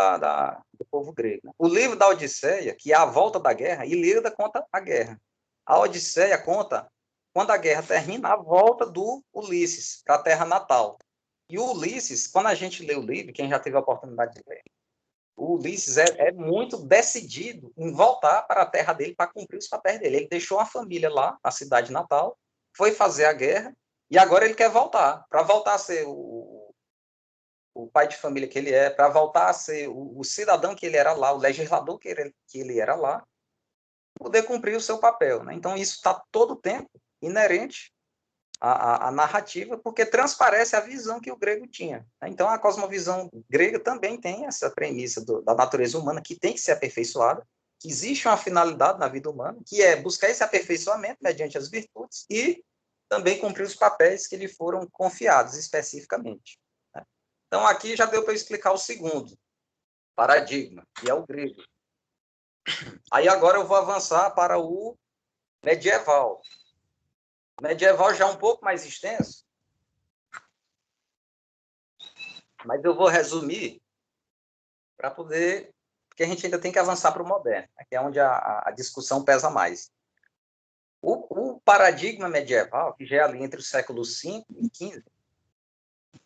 D: do povo grego. O livro da Odisseia, que é a volta da guerra, Ilíada conta a guerra. A Odisseia conta quando a guerra termina, a volta do Ulisses para a terra natal. E o Ulisses, quando a gente lê o livro, quem já teve a oportunidade de ler, o Ulisses é muito decidido em voltar para a terra dele para cumprir os papéis dele. Ele deixou uma família lá, na cidade natal, foi fazer a guerra, e agora ele quer voltar, para voltar a ser o pai de família que ele é, para voltar a ser o cidadão que ele era lá, o legislador que ele era lá, poder cumprir o seu papel. Né? Então, isso está todo o tempo inerente à narrativa, porque transparece a visão que o grego tinha. Né? Então, a cosmovisão grega também tem essa premissa da natureza humana, que tem que ser aperfeiçoada, que existe uma finalidade na vida humana, que é buscar esse aperfeiçoamento mediante as virtudes e também cumprir os papéis que lhe foram confiados especificamente. Né? Então, aqui já deu para explicar o segundo paradigma, que é o grego. Aí agora eu vou avançar para o medieval. O medieval já é um pouco mais extenso, mas eu vou resumir para poder, porque a gente ainda tem que avançar para o moderno, que é onde a discussão pesa mais. O paradigma medieval, que já é ali entre os séculos V e XV,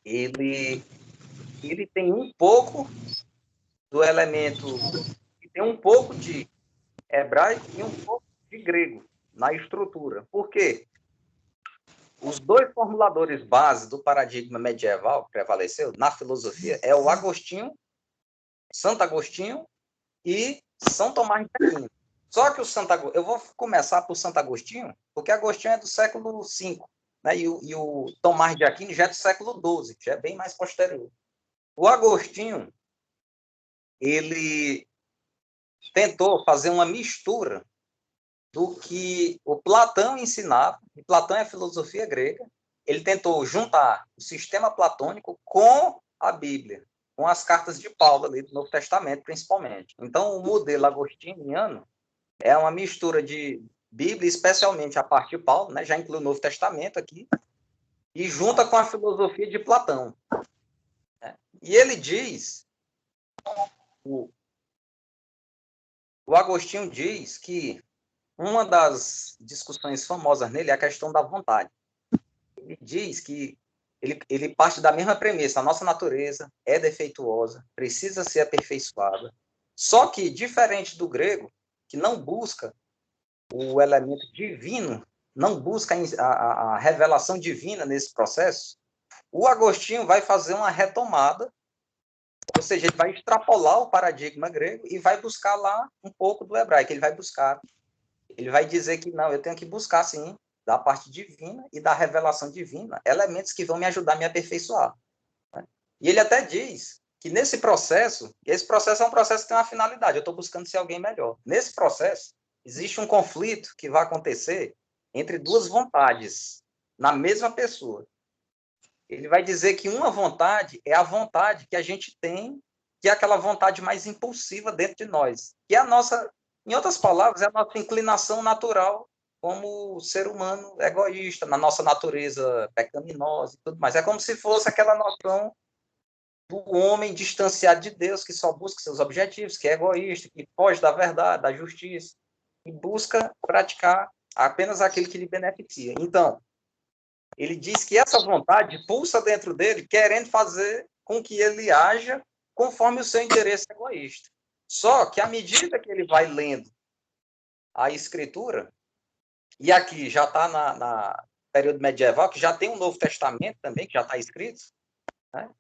D: ele tem um pouco do elemento, tem um pouco de hebraico e um pouco de grego na estrutura. Por quê? Os dois formuladores base do paradigma medieval que prevaleceu na filosofia é o Agostinho, Santo Agostinho e São Tomás de Aquino. Só que eu vou começar por Santo Agostinho, porque Agostinho é do século V, né? E o Tomás de Aquino já é do século XII, já é bem mais posterior. O Agostinho, ele tentou fazer uma mistura do que o Platão ensinava, e Platão é a filosofia grega, ele tentou juntar o sistema platônico com a Bíblia, com as cartas de Paulo ali do Novo Testamento, principalmente. Então, o modelo agostiniano é uma mistura de Bíblia, especialmente a parte de Paulo, né? Já inclui o Novo Testamento aqui, e junta com a filosofia de Platão. Né? E ele diz, o Agostinho diz que uma das discussões famosas nele é a questão da vontade. Ele diz que ele parte da mesma premissa, a nossa natureza é defeituosa, precisa ser aperfeiçoada, só que, diferente do grego, que não busca o elemento divino, não busca a revelação divina nesse processo, o Agostinho vai fazer uma retomada, ou seja, ele vai extrapolar o paradigma grego e vai buscar lá um pouco do hebraico, ele vai dizer que não, eu tenho que buscar, sim, da parte divina e da revelação divina, elementos que vão me ajudar a me aperfeiçoar. Né? E ele até diz que nesse processo, esse processo é um processo que tem uma finalidade, eu estou buscando ser alguém melhor. Nesse processo, existe um conflito que vai acontecer entre duas vontades, na mesma pessoa. Ele vai dizer que uma vontade é a vontade que a gente tem, que é aquela vontade mais impulsiva dentro de nós, que é a nossa, em outras palavras, é a nossa inclinação natural como ser humano egoísta, na nossa natureza pecaminosa e tudo mais. É como se fosse aquela noção do homem distanciado de Deus, que só busca seus objetivos, que é egoísta, que foge da verdade, da justiça, e busca praticar apenas aquilo que lhe beneficia. Então, ele diz que essa vontade pulsa dentro dele, querendo fazer com que ele haja conforme o seu interesse egoísta. Só que à medida que ele vai lendo a Escritura, e aqui já está na período medieval, que já tem um Novo Testamento também, que já está escrito, né?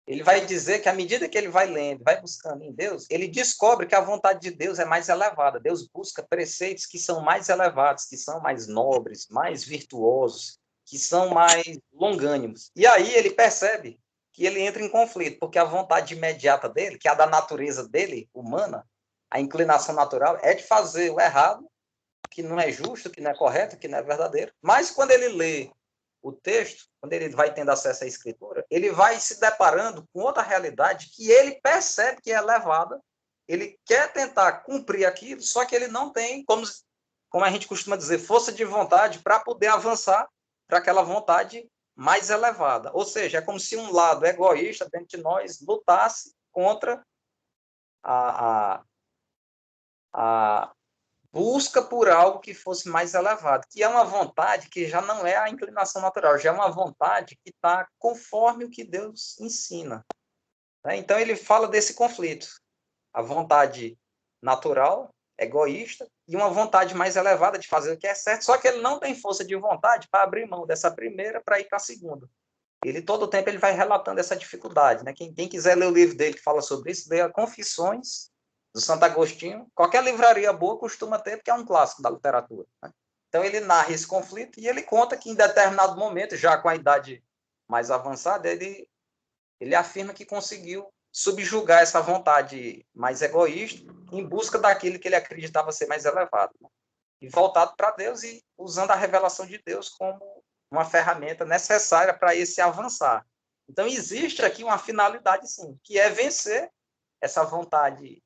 D: Ele vai dizer que à medida que ele vai lendo, vai buscando em Deus, ele descobre que a vontade de Deus é mais elevada. Deus busca preceitos que são mais elevados, que são mais nobres, mais virtuosos, que são mais longânimos. E aí ele percebe que ele entra em conflito, porque a vontade imediata dele, que é a da natureza dele, humana, a inclinação natural, é de fazer o errado, que não é justo, que não é correto, que não é verdadeiro. Mas quando ele lê o texto, quando ele vai tendo acesso à Escritura, ele vai se deparando com outra realidade que ele percebe que é elevada, ele quer tentar cumprir aquilo, só que ele não tem, como a gente costuma dizer, força de vontade para poder avançar para aquela vontade mais elevada. Ou seja, é como se um lado egoísta dentro de nós lutasse contra a busca por algo que fosse mais elevado, que é uma vontade que já não é a inclinação natural, já é uma vontade que está conforme o que Deus ensina. Né? Então, ele fala desse conflito. A vontade natural, egoísta, e uma vontade mais elevada de fazer o que é certo, só que ele não tem força de vontade para abrir mão dessa primeira para ir para a segunda. Ele, todo o tempo, ele vai relatando essa dificuldade. Né? Quem quiser ler o livro dele que fala sobre isso, leia Confissões, do Santo Agostinho. Qualquer livraria boa costuma ter, porque é um clássico da literatura. Né? Então, ele narra esse conflito e ele conta que, em determinado momento, já com a idade mais avançada, ele afirma que conseguiu subjugar essa vontade mais egoísta em busca daquilo que ele acreditava ser mais elevado. Né? E voltado para Deus e usando a revelação de Deus como uma ferramenta necessária para esse avançar. Então, existe aqui uma finalidade, sim, que é vencer essa vontade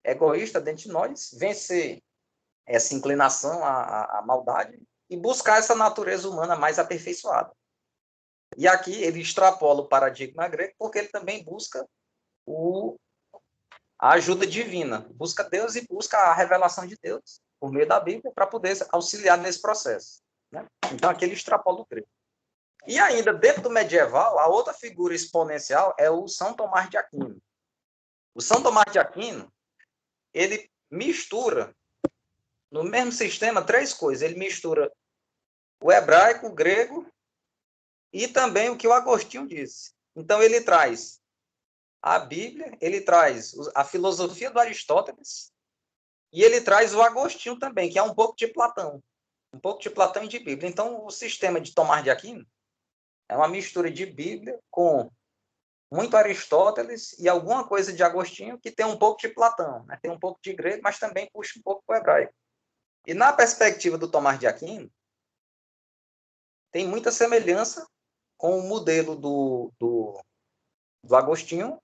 D: egoísta dentro de nós, vencer essa inclinação à maldade e buscar essa natureza humana mais aperfeiçoada. E aqui ele extrapola o paradigma grego porque ele também busca a ajuda divina, busca Deus e busca a revelação de Deus por meio da Bíblia para poder auxiliar nesse processo. Né? Então aqui ele extrapola o grego. E ainda dentro do medieval, a outra figura exponencial é o São Tomás de Aquino. O São Tomás de Aquino, ele mistura, no mesmo sistema, três coisas. Ele mistura o hebraico, o grego e também o que o Agostinho disse. Então, ele traz a Bíblia, ele traz a filosofia do Aristóteles e ele traz o Agostinho também, que é um pouco de Platão. Um pouco de Platão e de Bíblia. Então, o sistema de Tomás de Aquino é uma mistura de Bíblia com muito Aristóteles e alguma coisa de Agostinho que tem um pouco de Platão, né? Tem um pouco de grego, mas também puxa um pouco para o hebraico. E na perspectiva do Tomás de Aquino, tem muita semelhança com o modelo do Agostinho.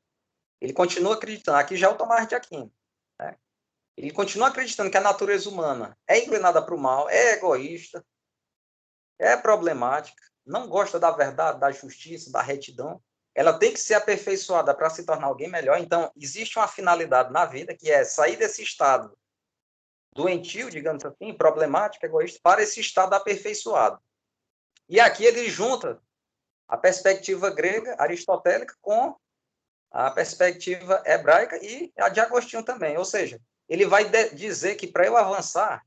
D: Ele continua acreditando, aqui já é o Tomás de Aquino, né? Ele continua acreditando que a natureza humana é inclinada para o mal, é egoísta, é problemática, não gosta da verdade, da justiça, da retidão. Ela tem que ser aperfeiçoada para se tornar alguém melhor. Então, existe uma finalidade na vida, que é sair desse estado doentio, digamos assim, problemático, egoísta, para esse estado aperfeiçoado. E aqui ele junta a perspectiva grega, aristotélica, com a perspectiva hebraica e a de Agostinho também. Ou seja, ele vai dizer que para eu avançar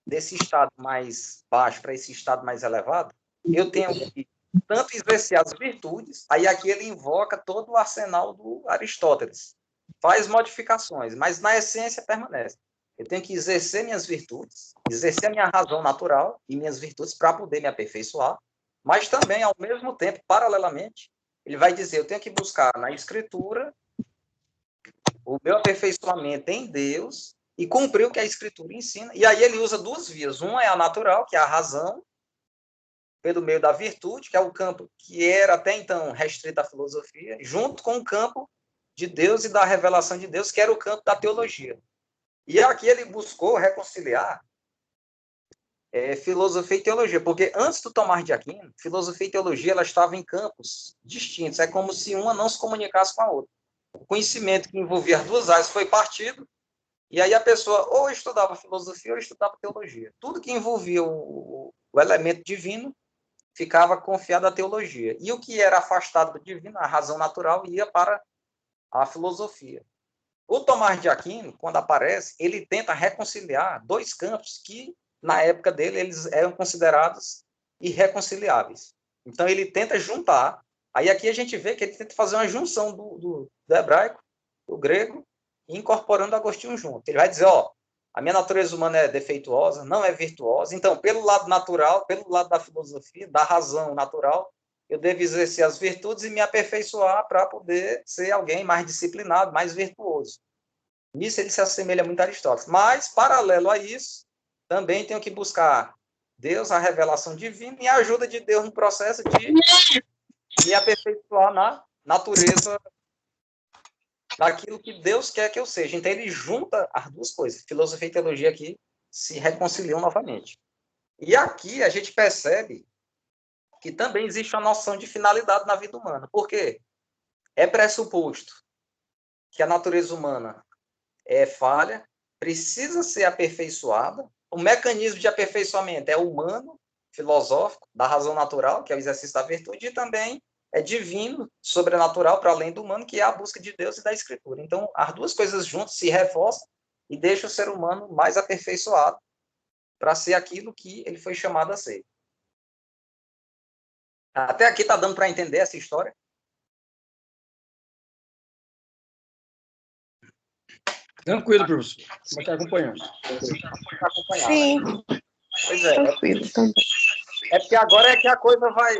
D: desse estado mais baixo para esse estado mais elevado, eu tenho que tanto exercer as virtudes, aí aqui ele invoca todo o arsenal do Aristóteles. Faz modificações, mas na essência permanece. Eu tenho que exercer minhas virtudes, exercer a minha razão natural e minhas virtudes para poder me aperfeiçoar, mas também, ao mesmo tempo, paralelamente, ele vai dizer, eu tenho que buscar na Escritura o meu aperfeiçoamento em Deus e cumprir o que a Escritura ensina. E aí ele usa duas vias. Uma é a natural, que é a razão, pelo meio da virtude, que é o campo que era até então restrito à filosofia, junto com o campo de Deus e da revelação de Deus, que era o campo da teologia. E aqui ele buscou reconciliar filosofia e teologia, porque antes do Tomás de Aquino, filosofia e teologia elas estavam em campos distintos, é como se uma não se comunicasse com a outra. O conhecimento que envolvia as duas áreas foi partido, e aí a pessoa ou estudava filosofia ou estudava teologia. Tudo que envolvia o elemento divino ficava confiado à teologia. E o que era afastado do divino, a razão natural, ia para a filosofia. O Tomás de Aquino, quando aparece, ele tenta reconciliar dois campos que, na época dele, eles eram considerados irreconciliáveis. Então, ele tenta juntar. Aí, aqui a gente vê que ele tenta fazer uma junção do hebraico, do grego, incorporando Agostinho junto. Ele vai dizer, ó, a minha natureza humana é defeituosa, não é virtuosa. Então, pelo lado natural, pelo lado da filosofia, da razão natural, eu devo exercer as virtudes e me aperfeiçoar para poder ser alguém mais disciplinado, mais virtuoso. Nisso ele se assemelha muito a Aristóteles. Mas, paralelo a isso, também tenho que buscar Deus, a revelação divina e a ajuda de Deus no processo de me aperfeiçoar na natureza daquilo que Deus quer que eu seja. Então, ele junta as duas coisas. Filosofia e teologia aqui se reconciliam novamente. E aqui a gente percebe que também existe uma noção de finalidade na vida humana. Por quê? É pressuposto que a natureza humana é falha, precisa ser aperfeiçoada. O mecanismo de aperfeiçoamento é humano, filosófico, da razão natural, que é o exercício da virtude, e também é divino, sobrenatural, para além do humano, que é a busca de Deus e da Escritura. Então, as duas coisas juntas se reforçam e deixam o ser humano mais aperfeiçoado para ser aquilo que ele foi chamado a ser. Até aqui está dando para entender essa história?
A: Tranquilo, professor. Como está acompanhando?
G: Sim,
D: Pois é.
G: tranquilo também.
D: É porque agora é que a coisa vai...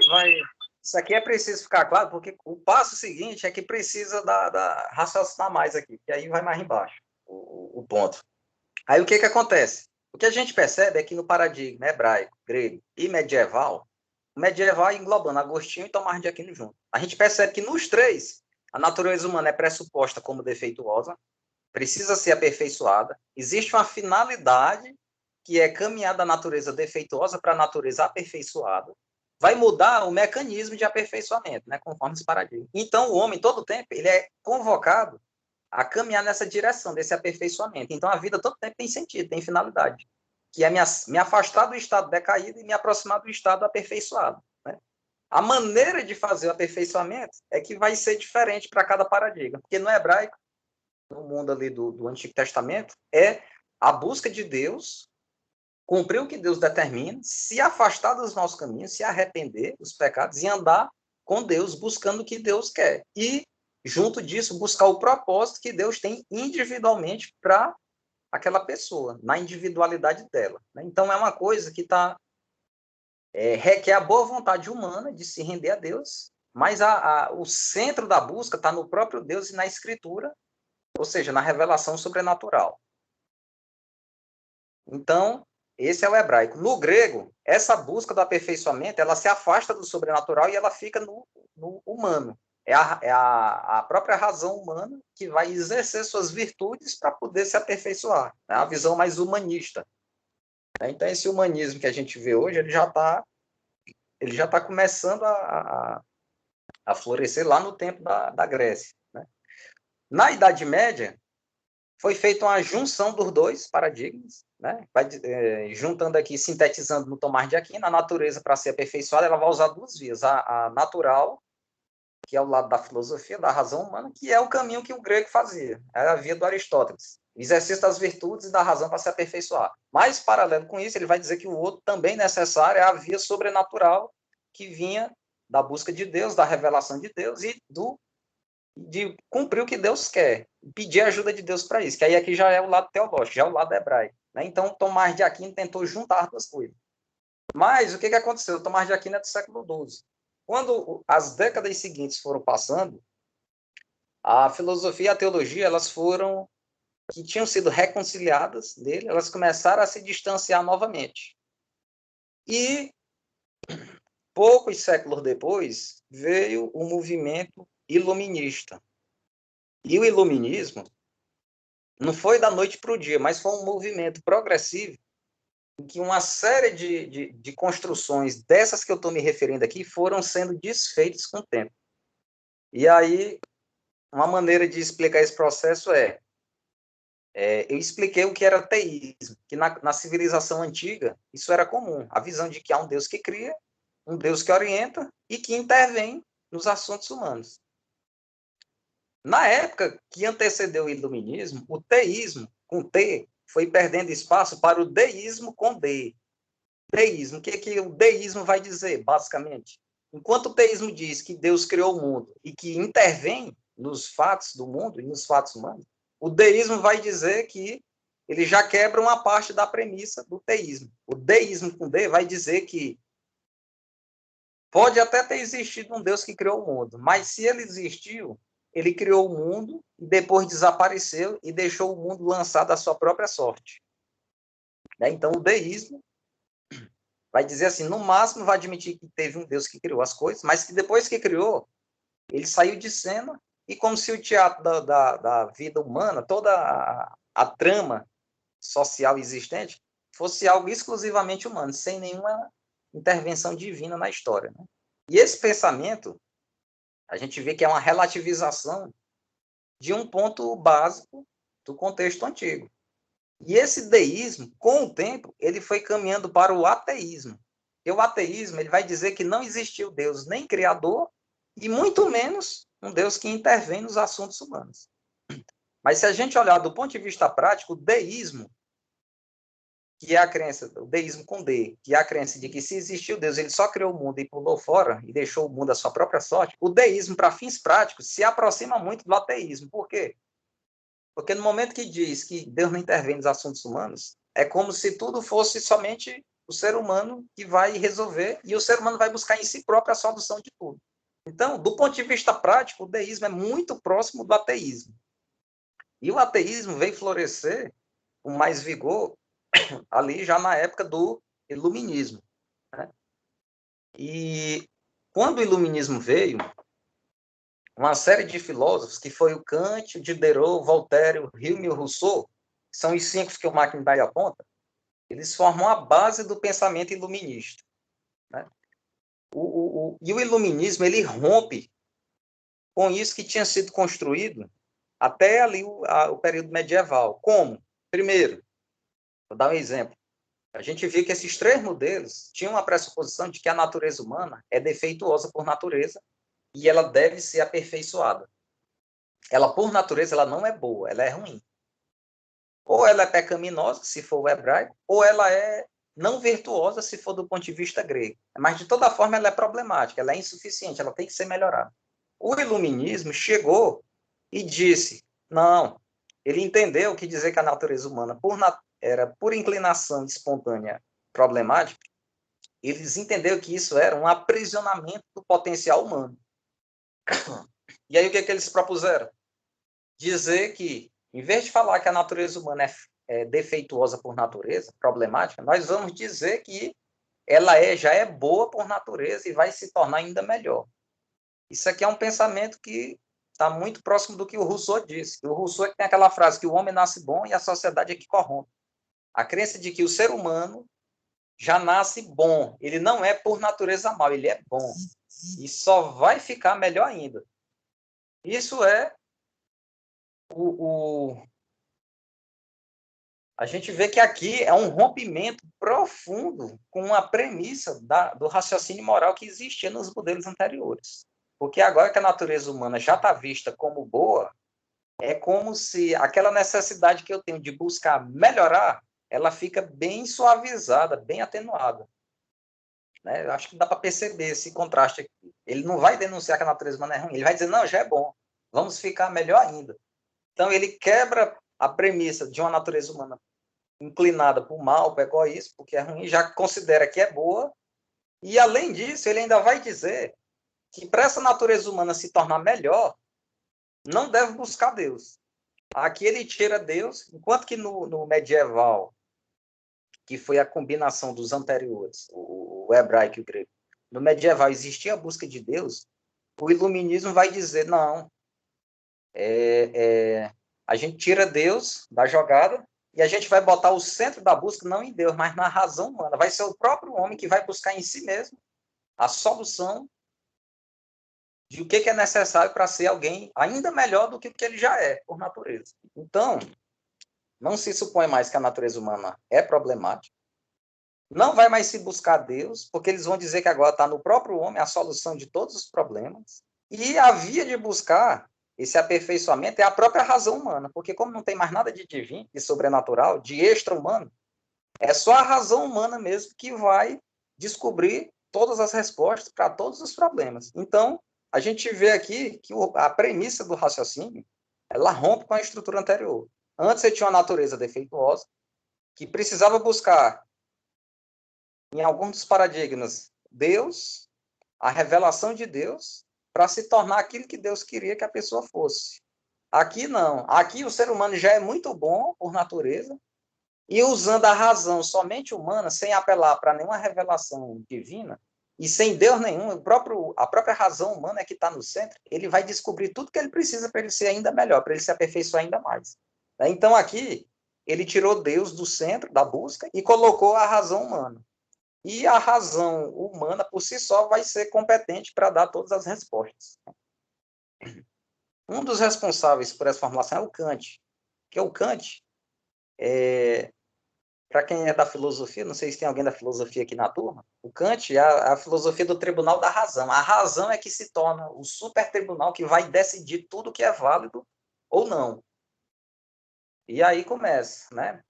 D: Isso aqui é preciso ficar claro, porque o passo seguinte é que precisa raciocinar mais aqui, que aí vai mais embaixo o ponto. Aí o que acontece? O que a gente percebe é que no paradigma hebraico, grego e medieval, o medieval englobando Agostinho e Tomás de Aquino junto. A gente percebe que nos três, a natureza humana é pressuposta como defeituosa, precisa ser aperfeiçoada, existe uma finalidade que é caminhar da natureza defeituosa para a natureza aperfeiçoada, vai mudar o mecanismo de aperfeiçoamento, né, conforme esse paradigma. Então, o homem, todo tempo, ele é convocado a caminhar nessa direção, desse aperfeiçoamento. Então, a vida todo tempo tem sentido, tem finalidade, que é me afastar do estado decaído e me aproximar do estado aperfeiçoado. Né? A maneira de fazer o aperfeiçoamento é que vai ser diferente para cada paradigma, porque no hebraico, no mundo ali do Antigo Testamento, é a busca de Deus, cumprir o que Deus determina, se afastar dos nossos caminhos, se arrepender dos pecados e andar com Deus, buscando o que Deus quer. E, junto disso, buscar o propósito que Deus tem individualmente para aquela pessoa, na individualidade dela. Então, é uma coisa que requer a boa vontade humana de se render a Deus, mas o centro da busca está no próprio Deus e na Escritura, ou seja, na revelação sobrenatural. Então, esse é o hebraico. No grego, essa busca do aperfeiçoamento, ela se afasta do sobrenatural e ela fica no humano. É a própria razão humana que vai exercer suas virtudes para poder se aperfeiçoar. É a visão mais humanista. Então, esse humanismo que a gente vê hoje, ele já está começando a florescer lá no tempo da Grécia. Né? Na Idade Média, foi feita uma junção dos dois paradigmas, né? Juntando aqui, sintetizando no Tomás de Aquino, a natureza, para ser aperfeiçoada, ela vai usar duas vias. A natural, que é o lado da filosofia, da razão humana, que é o caminho que o grego fazia. É a via do Aristóteles. O exercício das virtudes e da razão para se aperfeiçoar. Mas, paralelo com isso, ele vai dizer que o outro também necessário é a via sobrenatural, que vinha da busca de Deus, da revelação de Deus e de cumprir o que Deus quer, pedir a ajuda de Deus para isso, que aí aqui já é o lado teológico, já é o lado hebraico. Né? Então, Tomás de Aquino tentou juntar as duas coisas. Mas, o que aconteceu? Tomás de Aquino é do século XII. Quando as décadas seguintes foram passando, a filosofia e a teologia, que tinham sido reconciliadas dele, elas começaram a se distanciar novamente. E, poucos séculos depois, veio o movimento iluminista. E o iluminismo não foi da noite para o dia, mas foi um movimento progressivo em que uma série de construções dessas que eu estou me referindo aqui foram sendo desfeitas com o tempo. E aí, uma maneira de explicar esse processo eu expliquei o que era teísmo, que na civilização antiga isso era comum, a visão de que há um Deus que cria, um Deus que orienta e que intervém nos assuntos humanos. Na época que antecedeu o iluminismo, o teísmo, com T, foi perdendo espaço para o deísmo com D. Deísmo, o que o deísmo vai dizer, basicamente? Enquanto o teísmo diz que Deus criou o mundo e que intervém nos fatos do mundo e nos fatos humanos, o deísmo vai dizer que ele já quebra uma parte da premissa do teísmo. O deísmo com D vai dizer que pode até ter existido um Deus que criou o mundo, mas se ele existiu, ele criou o mundo e depois desapareceu e deixou o mundo lançado à sua própria sorte. Então, o deísmo vai dizer assim, no máximo vai admitir que teve um Deus que criou as coisas, mas que depois que criou, ele saiu de cena e como se o teatro da vida humana, toda a trama social existente, fosse algo exclusivamente humano, sem nenhuma intervenção divina na história. Né? E esse pensamento, a gente vê que é uma relativização de um ponto básico do contexto antigo. E esse deísmo, com o tempo, ele foi caminhando para o ateísmo. E o ateísmo, ele vai dizer que não existiu Deus nem criador, e muito menos um Deus que intervém nos assuntos humanos. Mas se a gente olhar do ponto de vista prático, o deísmo, que é a crença, o deísmo com D, que é a crença de que se existiu Deus, ele só criou o mundo e pulou fora, e deixou o mundo à sua própria sorte, o deísmo, para fins práticos, se aproxima muito do ateísmo. Por quê? Porque no momento que diz que Deus não intervém nos assuntos humanos, é como se tudo fosse somente o ser humano que vai resolver, e o ser humano vai buscar em si próprio a solução de tudo. Então, do ponto de vista prático, o deísmo é muito próximo do ateísmo. E o ateísmo veio florescer com mais vigor ali já na época do iluminismo. Né? E quando o iluminismo veio, uma série de filósofos, que foi o Kant, o Diderot, o Voltaire, o Hume e o Rousseau, que são os 5 que o McIntyre aponta, eles formam a base do pensamento iluminista. Né? E o iluminismo, ele rompe com isso que tinha sido construído até ali o período medieval. Como? Primeiro, vou dar um exemplo. A gente viu que esses 3 modelos tinham uma pressuposição de que a natureza humana é defeituosa por natureza e ela deve ser aperfeiçoada. Ela, por natureza, ela não é boa, ela é ruim. Ou ela é pecaminosa, se for o hebraico, ou ela é não virtuosa, se for do ponto de vista grego. Mas, de toda forma, ela é problemática, ela é insuficiente, ela tem que ser melhorada. O iluminismo chegou e disse, não, ele entendeu que dizer que a natureza humana era por inclinação espontânea problemática, eles entenderam que isso era um aprisionamento do potencial humano. E aí o que eles propuseram? Dizer que, em vez de falar que a natureza humana é defeituosa por natureza, problemática, nós vamos dizer que ela já é boa por natureza e vai se tornar ainda melhor. Isso aqui é um pensamento que está muito próximo do que o Rousseau disse. O Rousseau é que tem aquela frase que o homem nasce bom e a sociedade é que corrompe. A crença de que o ser humano já nasce bom. Ele não é por natureza mal, ele é bom. E só vai ficar melhor ainda. Isso é a gente vê que aqui é um rompimento profundo com a premissa do raciocínio moral que existia nos modelos anteriores. Porque agora que a natureza humana já está vista como boa, é como se aquela necessidade que eu tenho de buscar melhorar, ela fica bem suavizada, bem atenuada. Né? Eu acho que dá para perceber esse contraste aqui. Ele não vai denunciar que a natureza humana é ruim, ele vai dizer, não, já é bom, vamos ficar melhor ainda. Então, ele quebra a premissa de uma natureza humana inclinada para o mal, para o egoísmo, porque é ruim, já considera que é boa, e, além disso, ele ainda vai dizer que, para essa natureza humana se tornar melhor, não deve buscar Deus. Aqui ele tira Deus, enquanto que no medieval, que foi a combinação dos anteriores, o hebraico e o grego, no medieval existia a busca de Deus, o iluminismo vai dizer, não, a gente tira Deus da jogada e a gente vai botar o centro da busca não em Deus, mas na razão humana. Vai ser o próprio homem que vai buscar em si mesmo a solução de o que é necessário para ser alguém ainda melhor do que o que ele já é, por natureza. Então, não se supõe mais que a natureza humana é problemática, não vai mais se buscar Deus, porque eles vão dizer que agora está no próprio homem a solução de todos os problemas, e a via de buscar esse aperfeiçoamento é a própria razão humana, porque como não tem mais nada de divino, de sobrenatural, de extra-humano, é só a razão humana mesmo que vai descobrir todas as respostas para todos os problemas. Então, a gente vê aqui que a premissa do raciocínio, ela rompe com a estrutura anterior. Antes você tinha uma natureza defeituosa, que precisava buscar, em alguns dos paradigmas, Deus, a revelação de Deus, para se tornar aquilo que Deus queria que a pessoa fosse. Aqui não. Aqui o ser humano já é muito bom por natureza, e usando a razão somente humana, sem apelar para nenhuma revelação divina, e sem Deus nenhum, a própria razão humana é que está no centro, ele vai descobrir tudo que ele precisa para ele ser ainda melhor, para ele se aperfeiçoar ainda mais. Então aqui, ele tirou Deus do centro da busca e colocou a razão humana. E a razão humana, por si só, vai ser competente para dar todas as respostas. Um dos responsáveis por essa formulação é o Kant, que o Kant, para quem é da filosofia, não sei se tem alguém da filosofia aqui na turma, o Kant é a filosofia do tribunal da razão. A razão é que se torna o super tribunal que vai decidir tudo que é válido ou não. E aí começa, né?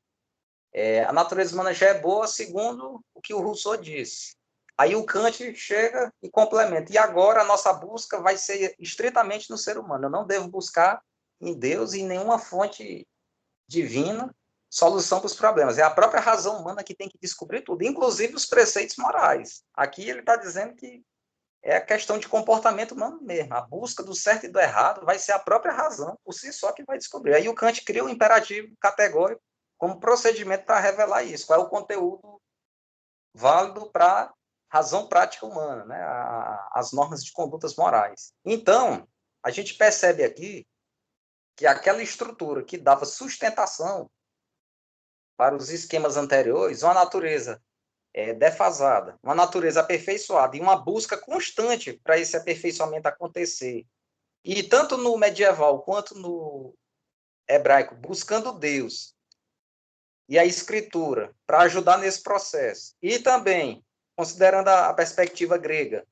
D: A natureza humana já é boa, segundo o que o Rousseau disse. Aí o Kant chega e complementa. E agora a nossa busca vai ser estritamente no ser humano. Eu não devo buscar em Deus e em nenhuma fonte divina solução para os problemas. É a própria razão humana que tem que descobrir tudo, inclusive os preceitos morais. Aqui ele está dizendo que é a questão de comportamento humano mesmo. A busca do certo e do errado vai ser a própria razão, por si só, que vai descobrir. Aí o Kant cria um imperativo categórico como procedimento para revelar isso. Qual é o conteúdo válido para a razão prática humana, né? As normas de condutas morais. Então, a gente percebe aqui que aquela estrutura que dava sustentação para os esquemas anteriores, uma natureza defasada, uma natureza aperfeiçoada e uma busca constante para esse aperfeiçoamento acontecer. E tanto no medieval quanto no hebraico, buscando Deus e a escritura para ajudar nesse processo. E também, considerando a perspectiva grega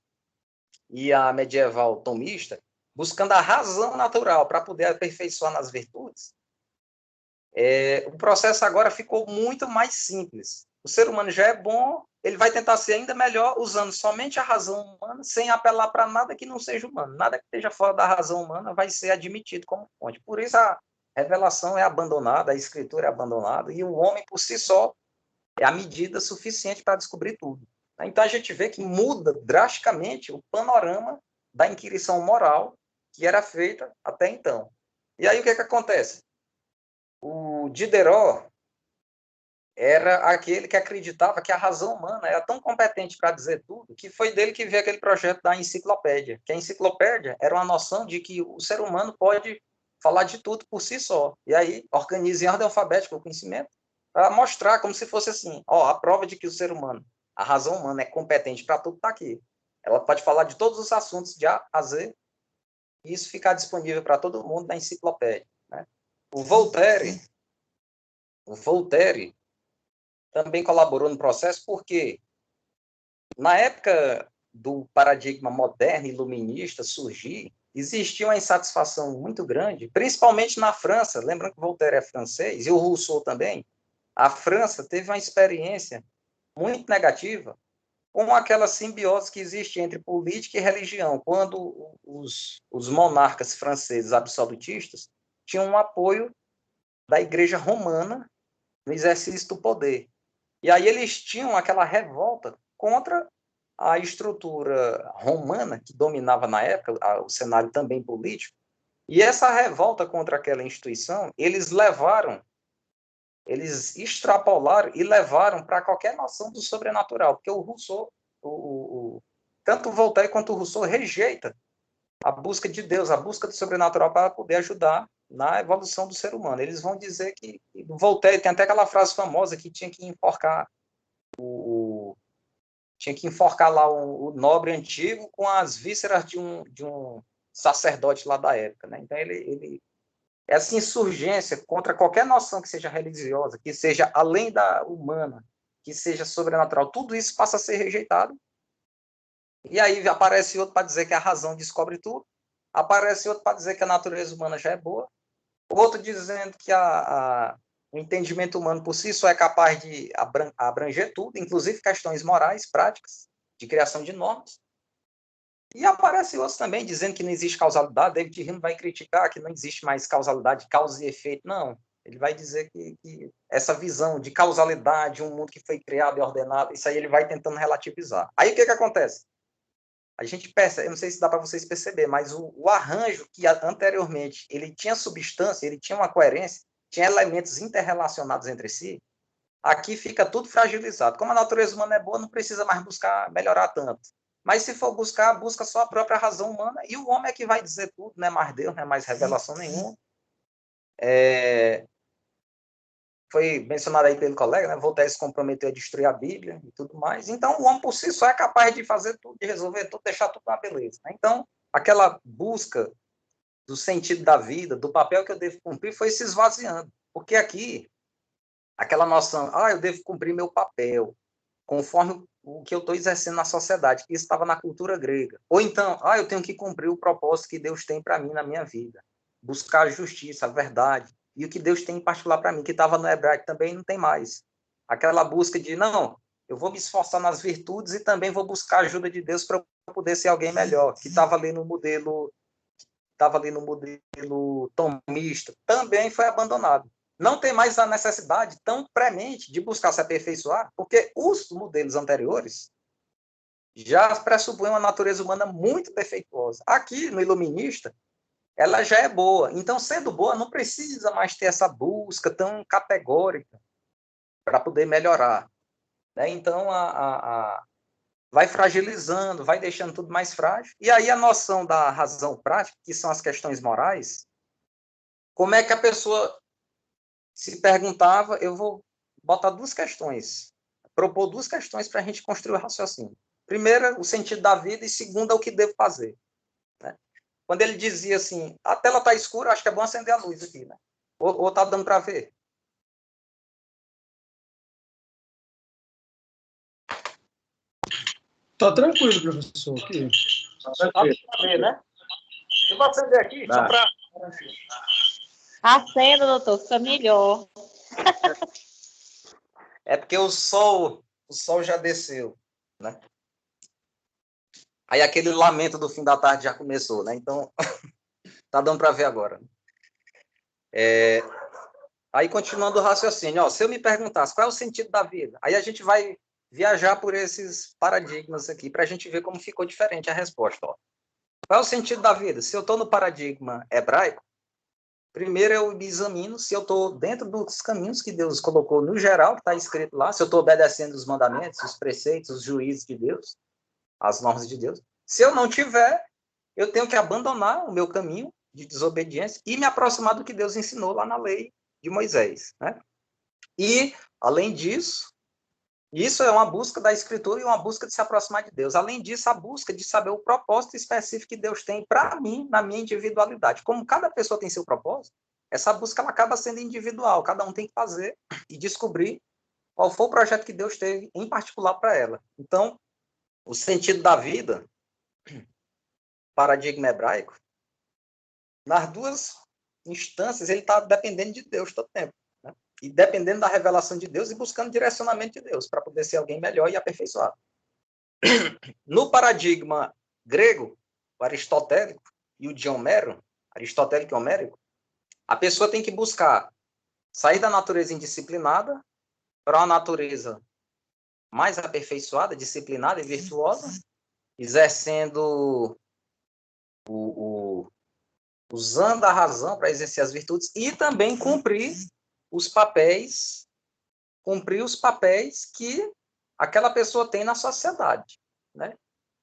D: e a medieval tomista, buscando a razão natural para poder aperfeiçoar nas virtudes, o processo agora ficou muito mais simples. O ser humano já é bom, ele vai tentar ser ainda melhor usando somente a razão humana, sem apelar para nada que não seja humano. Nada que esteja fora da razão humana vai ser admitido como fonte. Por isso a revelação é abandonada, a escritura é abandonada, e o homem, por si só, é a medida suficiente para descobrir tudo. Então a gente vê que muda drasticamente o panorama da inquirição moral que era feita até então. E aí o que acontece? O Diderot era aquele que acreditava que a razão humana era tão competente para dizer tudo, que foi dele que veio aquele projeto da enciclopédia. Que a enciclopédia era uma noção de que o ser humano pode falar de tudo por si só. E aí organiza em ordem alfabética o conhecimento para mostrar como se fosse assim, a prova de que o ser humano, a razão humana é competente para tudo está aqui. Ela pode falar de todos os assuntos de A a Z, e isso ficar disponível para todo mundo na enciclopédia, né? O Voltaire também colaborou no processo porque, na época do paradigma moderno iluminista surgir, existia uma insatisfação muito grande, principalmente na França. Lembrando que Voltaire é francês, e o Rousseau também. A França teve uma experiência muito negativa com aquela simbiose que existe entre política e religião, quando os monarcas franceses absolutistas tinham um apoio da Igreja Romana no exercício do poder. E aí eles tinham aquela revolta contra a estrutura romana que dominava na época, o cenário também político. E essa revolta contra aquela instituição, eles extrapolaram e levaram para qualquer noção do sobrenatural, porque o Rousseau, tanto o Voltaire quanto o Rousseau rejeita a busca de Deus, a busca do sobrenatural para poder ajudar na evolução do ser humano. Eles vão dizer que o Voltaire tem até aquela frase famosa que tinha que enforcar lá o nobre antigo com as vísceras de um sacerdote lá da época, né? Então essa insurgência contra qualquer noção que seja religiosa, que seja além da humana, que seja sobrenatural, tudo isso passa a ser rejeitado. E aí aparece outro para dizer que a razão descobre tudo. Aparece outro para dizer que a natureza humana já é boa, outro dizendo que o entendimento humano por si só é capaz de abranger tudo, inclusive questões morais, práticas, de criação de normas. E aparece outros também dizendo que não existe causalidade. David Hume vai criticar que não existe mais causalidade, causa e efeito. Não, ele vai dizer que essa visão de causalidade, um mundo que foi criado e ordenado, isso aí ele vai tentando relativizar. Aí o que acontece? A gente percebe, eu não sei se dá para vocês perceber, mas o arranjo que anteriormente ele tinha substância, ele tinha uma coerência, tinha elementos interrelacionados entre si, aqui fica tudo fragilizado. Como a natureza humana é boa, não precisa mais buscar melhorar tanto. Mas se for buscar, busca só a própria razão humana, e o homem é que vai dizer tudo, não é mais Deus, não é mais revelação nenhuma. Foi mencionado aí pelo colega, né? Voltaire se comprometeu a destruir a Bíblia e tudo mais. Então, o homem por si só é capaz de fazer tudo, de resolver tudo, deixar tudo na beleza. Né? Então, aquela busca do sentido da vida, do papel que eu devo cumprir, foi se esvaziando. Porque aqui, aquela noção, eu devo cumprir meu papel, conforme o que eu estou exercendo na sociedade, que isso estava na cultura grega. Ou então, eu tenho que cumprir o propósito que Deus tem para mim na minha vida. Buscar a justiça, a verdade, e o que Deus tem em particular para mim, que estava no hebraico também não tem mais. Aquela busca de, não, eu vou me esforçar nas virtudes e também vou buscar a ajuda de Deus para poder ser alguém melhor, que estava ali no modelo tomista, também foi abandonado. Não tem mais a necessidade tão premente de buscar se aperfeiçoar, porque os modelos anteriores já pressupõem uma natureza humana muito defeituosa. Aqui, no iluminista, ela já é boa. Então, sendo boa, não precisa mais ter essa busca tão categórica para poder melhorar. Né? Então, vai fragilizando, vai deixando tudo mais frágil. E aí a noção da razão prática, que são as questões morais, como é que a pessoa se perguntava, eu vou botar duas questões, propor duas questões para a gente construir o raciocínio. Primeira, o sentido da vida, e segunda, o que devo fazer. Né? Quando ele dizia assim, a tela está escura, acho que é bom acender a luz aqui, né? Ou está dando para ver?
A: Tá tranquilo, professor. Aqui.
D: Tá para ver, né? Eu vou acender aqui, só para...
B: Acenda, doutor, fica melhor.
D: É porque o sol já desceu, né? Aí aquele lamento do fim da tarde já começou, né? Então, tá dando para ver agora. Aí, continuando o raciocínio, se eu me perguntasse qual é o sentido da vida, aí a gente vai viajar por esses paradigmas aqui, para a gente ver como ficou diferente a resposta. Qual é o sentido da vida? Se eu estou no paradigma hebraico, primeiro eu me examino se eu estou dentro dos caminhos que Deus colocou no geral, que está escrito lá, se eu estou obedecendo os mandamentos, os preceitos, os juízos de Deus, as normas de Deus. Se eu não tiver, eu tenho que abandonar o meu caminho de desobediência e me aproximar do que Deus ensinou lá na lei de Moisés. Né? E, além disso, isso é uma busca da Escritura e uma busca de se aproximar de Deus. Além disso, a busca de saber o propósito específico que Deus tem para mim, na minha individualidade. Como cada pessoa tem seu propósito, essa busca ela acaba sendo individual. Cada um tem que fazer e descobrir qual foi o projeto que Deus teve em particular para ela. Então, o sentido da vida, paradigma hebraico, nas duas instâncias, ele está dependendo de Deus todo tempo. Né? E dependendo da revelação de Deus e buscando direcionamento de Deus para poder ser alguém melhor e aperfeiçoado. No paradigma grego, o aristotélico e o de Homero, aristotélico e homérico, a pessoa tem que buscar sair da natureza indisciplinada para uma natureza mais aperfeiçoada, disciplinada e virtuosa, exercendo usando a razão para exercer as virtudes e também cumprir os papéis que aquela pessoa tem na sociedade, né?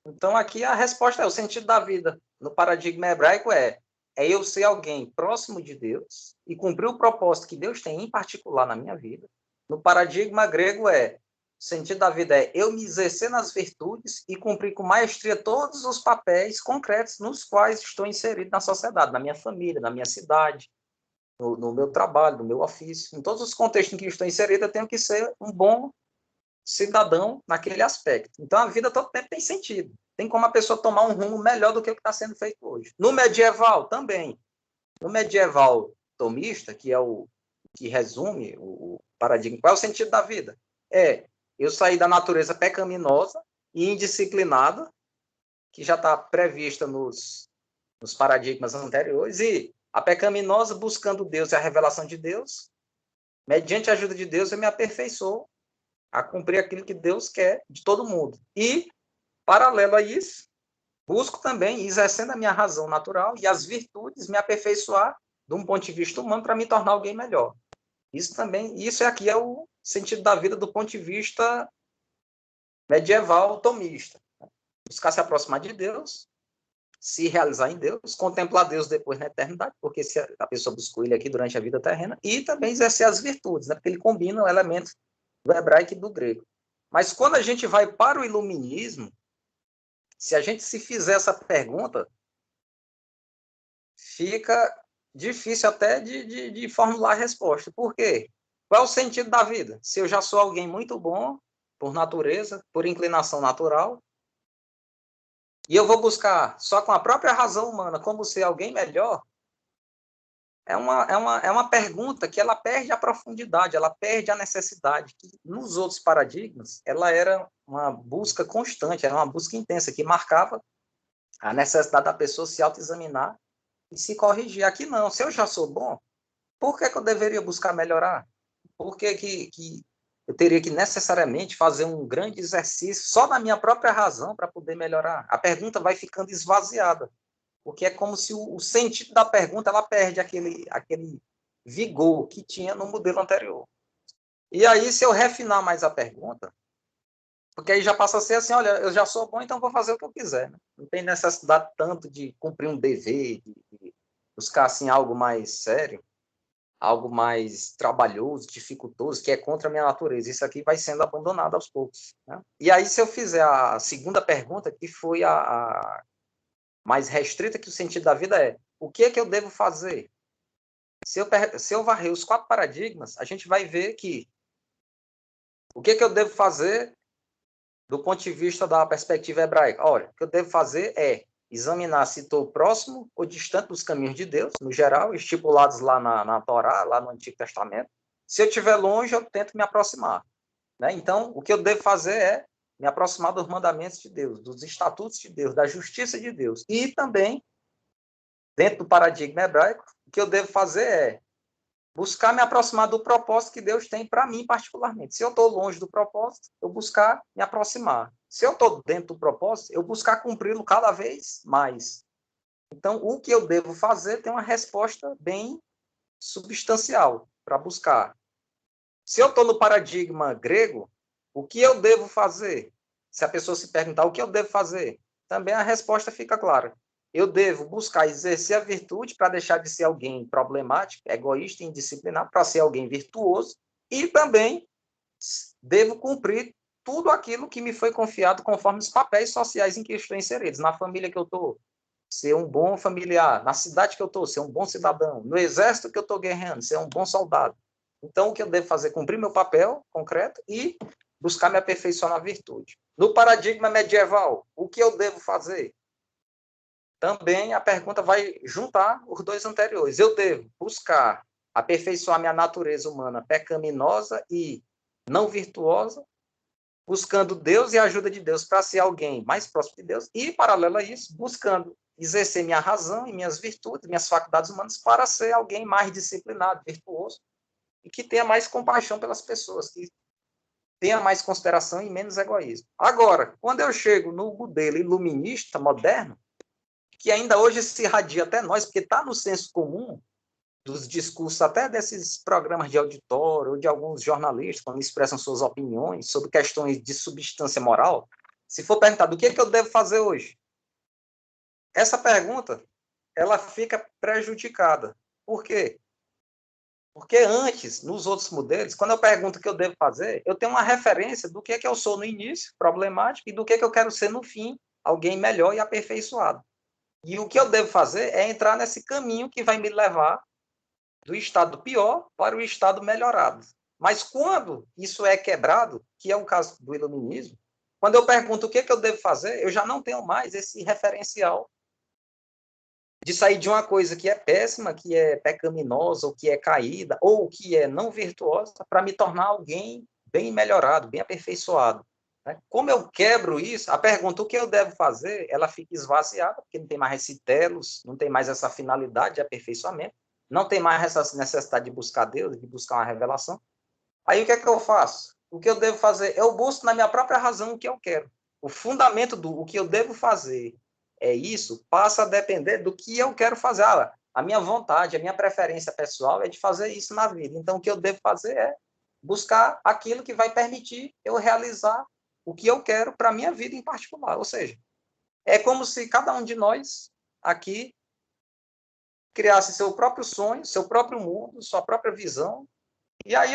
D: Então, aqui a resposta é o sentido da vida. No paradigma hebraico é eu ser alguém próximo de Deus e cumprir o propósito que Deus tem em particular na minha vida. No paradigma grego o sentido da vida é eu me exercer nas virtudes e cumprir com maestria todos os papéis concretos nos quais estou inserido na sociedade, na minha família, na minha cidade, no meu trabalho, no meu ofício. Em todos os contextos em que estou inserido, eu tenho que ser um bom cidadão naquele aspecto. Então, a vida todo tempo tem sentido. tem como a pessoa tomar um rumo melhor do que o que está sendo feito hoje. No medieval, também. No medieval tomista, que é o que resume o paradigma, qual é o sentido da vida? Eu sair da natureza pecaminosa e indisciplinada, que já está prevista nos paradigmas anteriores, e a pecaminosa buscando Deus e a revelação de Deus, mediante a ajuda de Deus, eu me aperfeiçoo a cumprir aquilo que Deus quer de todo mundo. E, paralelo a isso, busco também, exercendo a minha razão natural e as virtudes, me aperfeiçoar de um ponto de vista humano para me tornar alguém melhor. Isso aqui é o sentido da vida do ponto de vista medieval tomista. Buscar se aproximar de Deus, se realizar em Deus, contemplar Deus depois na eternidade, porque se a pessoa buscou ele aqui durante a vida terrena, e também exercer as virtudes, né? Porque ele combina o elemento do hebraico e do grego. Mas quando a gente vai para o iluminismo, se a gente se fizer essa pergunta, fica difícil até de formular a resposta. Por quê? Qual é o sentido da vida? Se eu já sou alguém muito bom, por natureza, por inclinação natural, e eu vou buscar só com a própria razão humana como ser alguém melhor, é uma pergunta que ela perde a profundidade, ela perde a necessidade, que nos outros paradigmas, ela era uma busca constante, era uma busca intensa, que marcava a necessidade da pessoa se autoexaminar e se corrigir. Aqui não, se eu já sou bom, por que eu deveria buscar melhorar? Por que eu teria que necessariamente fazer um grande exercício só na minha própria razão para poder melhorar? A pergunta vai ficando esvaziada, porque é como se o sentido da pergunta ela perde aquele vigor que tinha no modelo anterior. E aí, se eu refinar mais a pergunta, porque aí já passa a ser assim, olha, eu já sou bom, então vou fazer o que eu quiser. Né? Não tem necessidade tanto de cumprir um dever, de buscar assim, algo mais sério, algo mais trabalhoso, dificultoso, que é contra a minha natureza. Isso aqui vai sendo abandonado aos poucos. Né? E aí, se eu fizer a segunda pergunta, que foi a mais restrita, que o sentido da vida é, o que é que eu devo fazer? Se eu varrer os 4 paradigmas, a gente vai ver que o que é que eu devo fazer do ponto de vista da perspectiva hebraica? Olha, o que eu devo fazer é examinar se estou próximo ou distante dos caminhos de Deus, no geral, estipulados lá na Torá, lá no Antigo Testamento. Se eu estiver longe, eu tento me aproximar. Né? Então, o que eu devo fazer é me aproximar dos mandamentos de Deus, dos estatutos de Deus, da justiça de Deus. E também, dentro do paradigma hebraico, o que eu devo fazer é buscar me aproximar do propósito que Deus tem para mim particularmente. Se eu estou longe do propósito, eu buscar me aproximar. Se eu estou dentro do propósito, eu buscar cumpri-lo cada vez mais. Então, o que eu devo fazer tem uma resposta bem substancial para buscar. Se eu estou no paradigma grego, o que eu devo fazer? Se a pessoa se perguntar o que eu devo fazer, também a resposta fica clara. Eu devo buscar exercer a virtude para deixar de ser alguém problemático, egoísta e indisciplinado, para ser alguém virtuoso, e também devo cumprir tudo aquilo que me foi confiado conforme os papéis sociais em que estou inseridos. Na família que eu estou, ser um bom familiar. Na cidade que eu estou, ser um bom cidadão. No exército que eu estou guerreando, ser um bom soldado. Então, o que eu devo fazer? Cumprir meu papel concreto e buscar me aperfeiçoar na virtude. No paradigma medieval, o que eu devo fazer? Também a pergunta vai juntar os 2 anteriores. Eu devo buscar aperfeiçoar minha natureza humana pecaminosa e não virtuosa, buscando Deus e a ajuda de Deus para ser alguém mais próximo de Deus e, paralelo a isso, buscando exercer minha razão e minhas virtudes, minhas faculdades humanas para ser alguém mais disciplinado, virtuoso e que tenha mais compaixão pelas pessoas, que tenha mais consideração e menos egoísmo. Agora, quando eu chego no modelo iluminista moderno, que ainda hoje se irradia até nós, porque está no senso comum dos discursos até desses programas de auditório ou de alguns jornalistas, quando expressam suas opiniões sobre questões de substância moral, se for perguntado o que é que eu devo fazer hoje, essa pergunta ela fica prejudicada. Por quê? Porque antes, nos outros modelos, quando eu pergunto o que eu devo fazer, eu tenho uma referência do que é que eu sou no início, problemático, e do que é que eu quero ser no fim, alguém melhor e aperfeiçoado. E o que eu devo fazer é entrar nesse caminho que vai me levar do estado pior para o estado melhorado. Mas quando isso é quebrado, que é o caso do iluminismo, quando eu pergunto o que eu devo fazer, eu já não tenho mais esse referencial de sair de uma coisa que é péssima, que é pecaminosa, ou que é caída, ou que é não virtuosa, para me tornar alguém bem melhorado, bem aperfeiçoado. Né? Como eu quebro isso, a pergunta, o que eu devo fazer, ela fica esvaziada, porque não tem mais esse telos, não tem mais essa finalidade de aperfeiçoamento, não tem mais essa necessidade de buscar Deus, de buscar uma revelação. Aí o que é que eu faço? O que eu devo fazer? Eu busco na minha própria razão o que eu quero. O fundamento do o que eu devo fazer é isso, passa a depender do que eu quero fazer. A minha vontade, a minha preferência pessoal é de fazer isso na vida. Então, o que eu devo fazer é buscar aquilo que vai permitir eu realizar o que eu quero para a minha vida em particular. Ou seja, é como se cada um de nós aqui criasse seu próprio sonho, seu próprio mundo, sua própria visão. E aí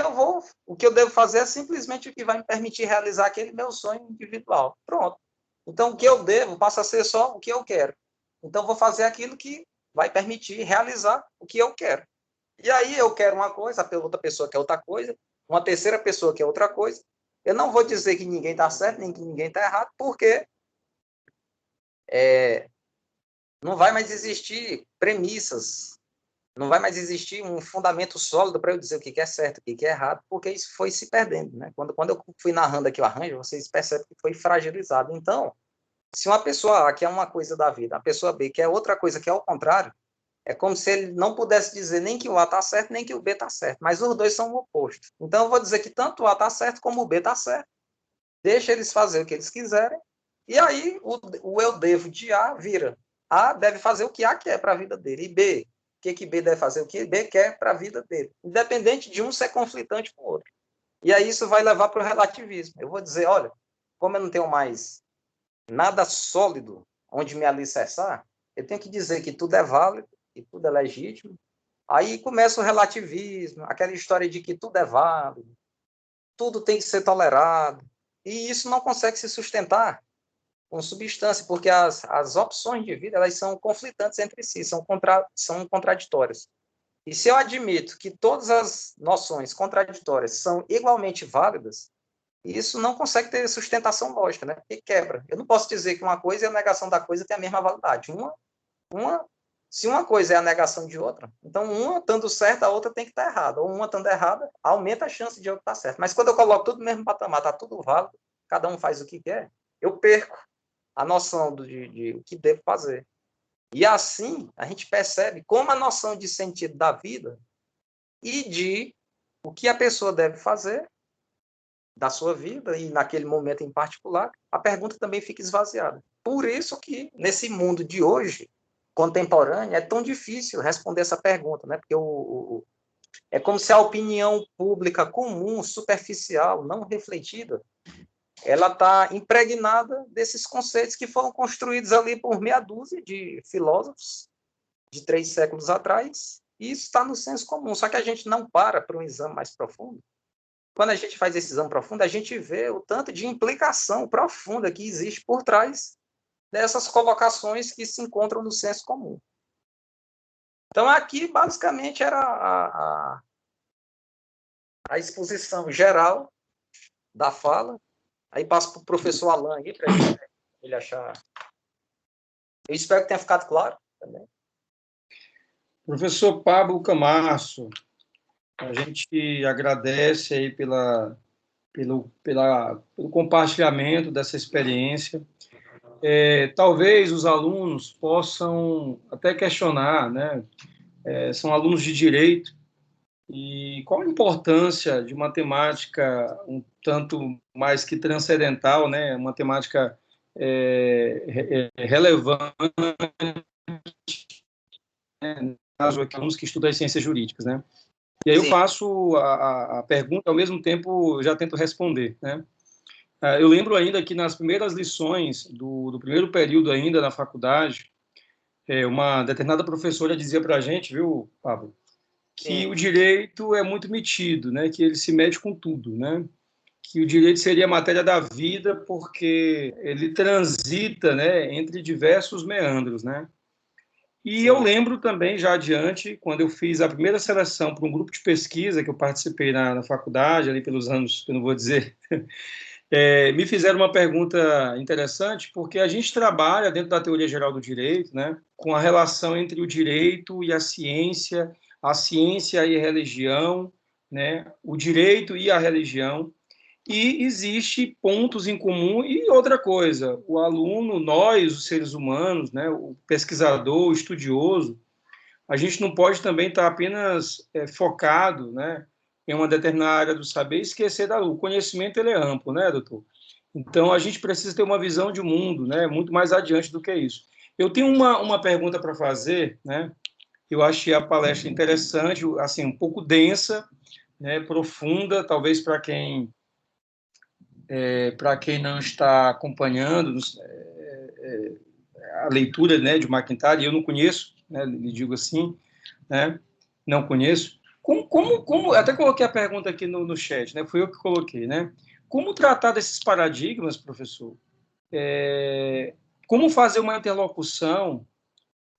D: o que eu devo fazer é simplesmente o que vai me permitir realizar aquele meu sonho individual. Pronto. Então, o que eu devo passa a ser só o que eu quero. Então, vou fazer aquilo que vai permitir realizar o que eu quero. E aí eu quero uma coisa, a outra pessoa quer outra coisa, uma terceira pessoa quer outra coisa. Eu não vou dizer que ninguém está certo, nem que ninguém está errado, porque não vai mais existir premissas, não vai mais existir um fundamento sólido para eu dizer o que é certo, o que é errado, porque isso foi se perdendo. Né? Quando eu fui narrando aqui o arranjo, vocês percebem que foi fragilizado. Então, se uma pessoa A quer uma coisa da vida, a pessoa B quer outra coisa que é o contrário, é como se ele não pudesse dizer nem que o A está certo, nem que o B está certo, mas os dois são o oposto. Então, eu vou dizer que tanto o A está certo como o B está certo. Deixa eles fazer o que eles quiserem, e aí o eu devo de A vira. A deve fazer o que A quer para a vida dele, e B, o que B deve fazer, o que B quer para a vida dele, independente de um ser conflitante com o outro. E aí isso vai levar para o relativismo. Eu vou dizer, olha, como eu não tenho mais nada sólido onde me alicerçar, eu tenho que dizer que tudo é válido, que tudo é legítimo. Aí começa o relativismo, aquela história de que tudo é válido, tudo tem que ser tolerado, e isso não consegue se sustentar com substância, porque as opções de vida elas são conflitantes entre si, são contraditórias. E se eu admito que todas as noções contraditórias são igualmente válidas, isso não consegue ter sustentação lógica, né? Porque quebra. Eu não posso dizer que uma coisa e a negação da coisa tem a mesma validade. Se uma coisa é a negação de outra, então uma estando certa, a outra tem que estar errada. Ou uma estando errada, aumenta a chance de outra estar certa. Mas quando eu coloco tudo no mesmo patamar, está tudo válido, cada um faz o que quer, eu perco a noção de o que devo fazer. E assim, a gente percebe como a noção de sentido da vida e de o que a pessoa deve fazer da sua vida, e naquele momento em particular, a pergunta também fica esvaziada. Por isso que, nesse mundo de hoje, contemporâneo, é tão difícil responder essa pergunta, né? Porque é como se a opinião pública comum, superficial, não refletida, ela está impregnada desses conceitos que foram construídos ali por meia dúzia de filósofos de 3 séculos atrás, e isso está no senso comum. Só que a gente não para um exame mais profundo. Quando a gente faz esse exame profundo, a gente vê o tanto de implicação profunda que existe por trás dessas colocações que se encontram no senso comum. Então, aqui, basicamente, era a exposição geral da fala. Aí passo para o professor Alan aí, para ele achar. Eu espero que tenha ficado claro também.
A: Professor Pablo Camacho, a gente agradece aí pelo compartilhamento dessa experiência. Talvez os alunos possam até questionar, né? São alunos de direito, e qual a importância de uma temática um tanto mais que transcendental, né? Uma temática relevante, né? No caso aqui, alunos que estudam as ciências jurídicas, né? E aí eu faço a pergunta, ao mesmo tempo já tento responder, né? Eu lembro ainda que nas primeiras lições do primeiro período ainda na faculdade, uma determinada professora dizia para a gente, viu, Pablo, que o direito é muito metido, né? Que ele se mete com tudo, né? Que o direito seria a matéria da vida porque ele transita, né, entre diversos meandros, né? E eu lembro também, já adiante, quando eu fiz a primeira seleção para um grupo de pesquisa que eu participei na faculdade, ali pelos anos, eu não vou dizer, Me fizeram uma pergunta interessante, porque a gente trabalha dentro da teoria geral do direito, né, com a relação entre o direito e a ciência e a religião, né, o direito e a religião, e existe pontos em comum e outra coisa, o aluno, nós, os seres humanos, né, o pesquisador, o estudioso, a gente não pode também estar apenas focado, né, em uma determinada área do saber e esquecer o conhecimento, ele é amplo, né, doutor? Então, a gente precisa ter uma visão de mundo, né, muito mais adiante do que isso. Eu tenho uma pergunta para fazer, né, eu achei a palestra interessante, assim, um pouco densa, né, profunda, talvez para quem não está acompanhando a leitura, né, de McIntyre, eu não conheço, né, lhe digo assim, né, não conheço. Até coloquei a pergunta aqui no chat, né, fui eu que coloquei, né? Como tratar desses paradigmas, professor? Como fazer uma interlocução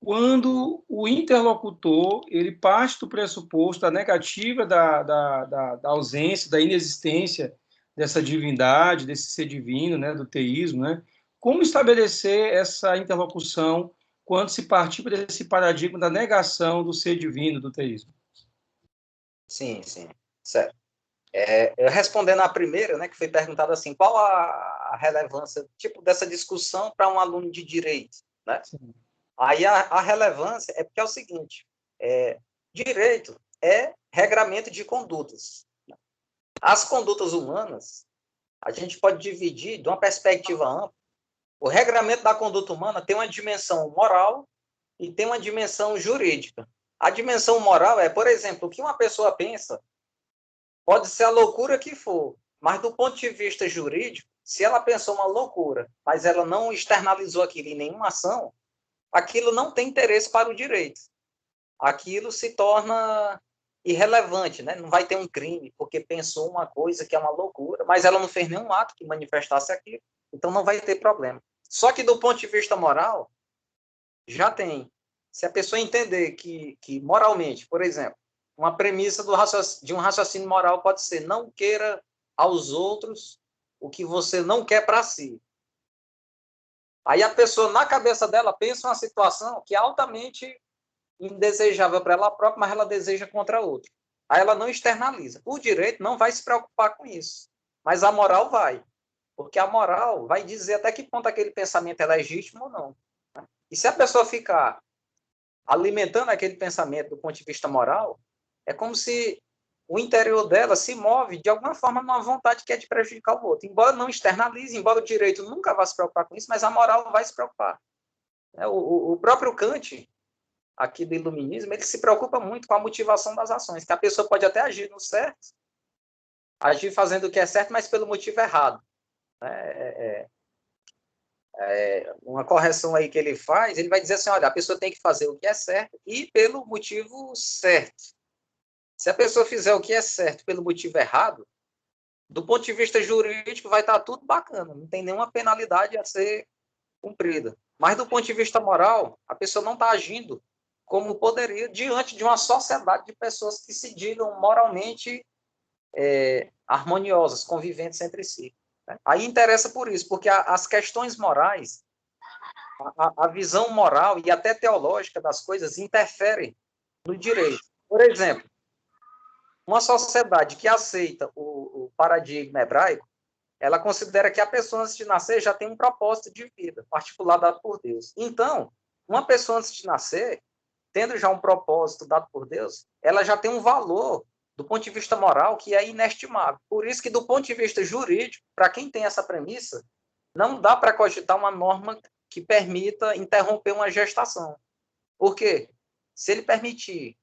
A: quando o interlocutor ele parte do pressuposto da negativa da ausência, da inexistência dessa divindade, desse ser divino, né, do teísmo, né? Como estabelecer essa interlocução quando se partir desse paradigma da negação do ser divino, do teísmo?
D: Sim, sim, certo. Eu respondendo à primeira, né, que foi perguntada assim, qual a relevância tipo dessa discussão para um aluno de direito, né? Sim. Aí a relevância é porque é o seguinte, direito é regramento de condutas. As condutas humanas, a gente pode dividir de uma perspectiva ampla. O regramento da conduta humana tem uma dimensão moral e tem uma dimensão jurídica. A dimensão moral é, por exemplo, o que uma pessoa pensa pode ser a loucura que for, mas do ponto de vista jurídico, se ela pensou uma loucura, mas ela não externalizou aquilo em nenhuma ação, aquilo não tem interesse para o direito. Aquilo se torna irrelevante, né? Não vai ter um crime porque pensou uma coisa que é uma loucura, mas ela não fez nenhum ato que manifestasse aquilo, então não vai ter problema. Só que do ponto de vista moral, já tem. Se a pessoa entender que moralmente, por exemplo, uma premissa de um raciocínio moral pode ser não queira aos outros o que você não quer para si. Aí a pessoa, na cabeça dela, pensa uma situação que é altamente indesejável para ela própria, mas ela deseja contra outra. Aí ela não externaliza. O direito não vai se preocupar com isso, mas a moral vai. Porque a moral vai dizer até que ponto aquele pensamento é legítimo ou não. E se a pessoa ficar alimentando aquele pensamento do ponto de vista moral, é como se o interior dela se move de alguma forma numa vontade que é de prejudicar o outro. Embora não externalize, embora o direito nunca vá se preocupar com isso, mas a moral vai se preocupar. O próprio Kant, aqui do iluminismo, ele se preocupa muito com a motivação das ações, que a pessoa pode até agir no certo, agir fazendo o que é certo, mas pelo motivo errado. Uma correção aí que ele faz, ele vai dizer assim, olha, a pessoa tem que fazer o que é certo e pelo motivo certo. Se a pessoa fizer o que é certo pelo motivo errado, do ponto de vista jurídico vai estar tudo bacana, não tem nenhuma penalidade a ser cumprida. Mas do ponto de vista moral, a pessoa não está agindo como poderia diante de uma sociedade de pessoas que se digam moralmente harmoniosas, conviventes entre si. Aí interessa por isso, porque as questões morais, a visão moral e até teológica das coisas interferem no direito. Por exemplo, uma sociedade que aceita o paradigma hebraico, ela considera que a pessoa, antes de nascer, já tem um propósito de vida particular dado por Deus. Então, uma pessoa, antes de nascer, tendo já um propósito dado por Deus, ela já tem um valor do ponto de vista moral que é inestimável. Por isso que, do ponto de vista jurídico, para quem tem essa premissa, não dá para cogitar uma norma que permita interromper uma gestação. Por quê? Se ele permitir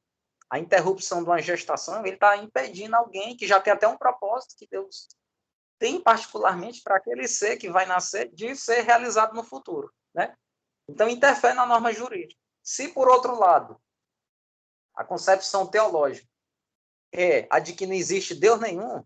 D: a interrupção de uma gestação, ele está impedindo alguém que já tem até um propósito que Deus tem particularmente para aquele ser que vai nascer de ser realizado no futuro, né? Então, interfere na norma jurídica. Se, por outro lado, a concepção teológica é a de que não existe Deus nenhum,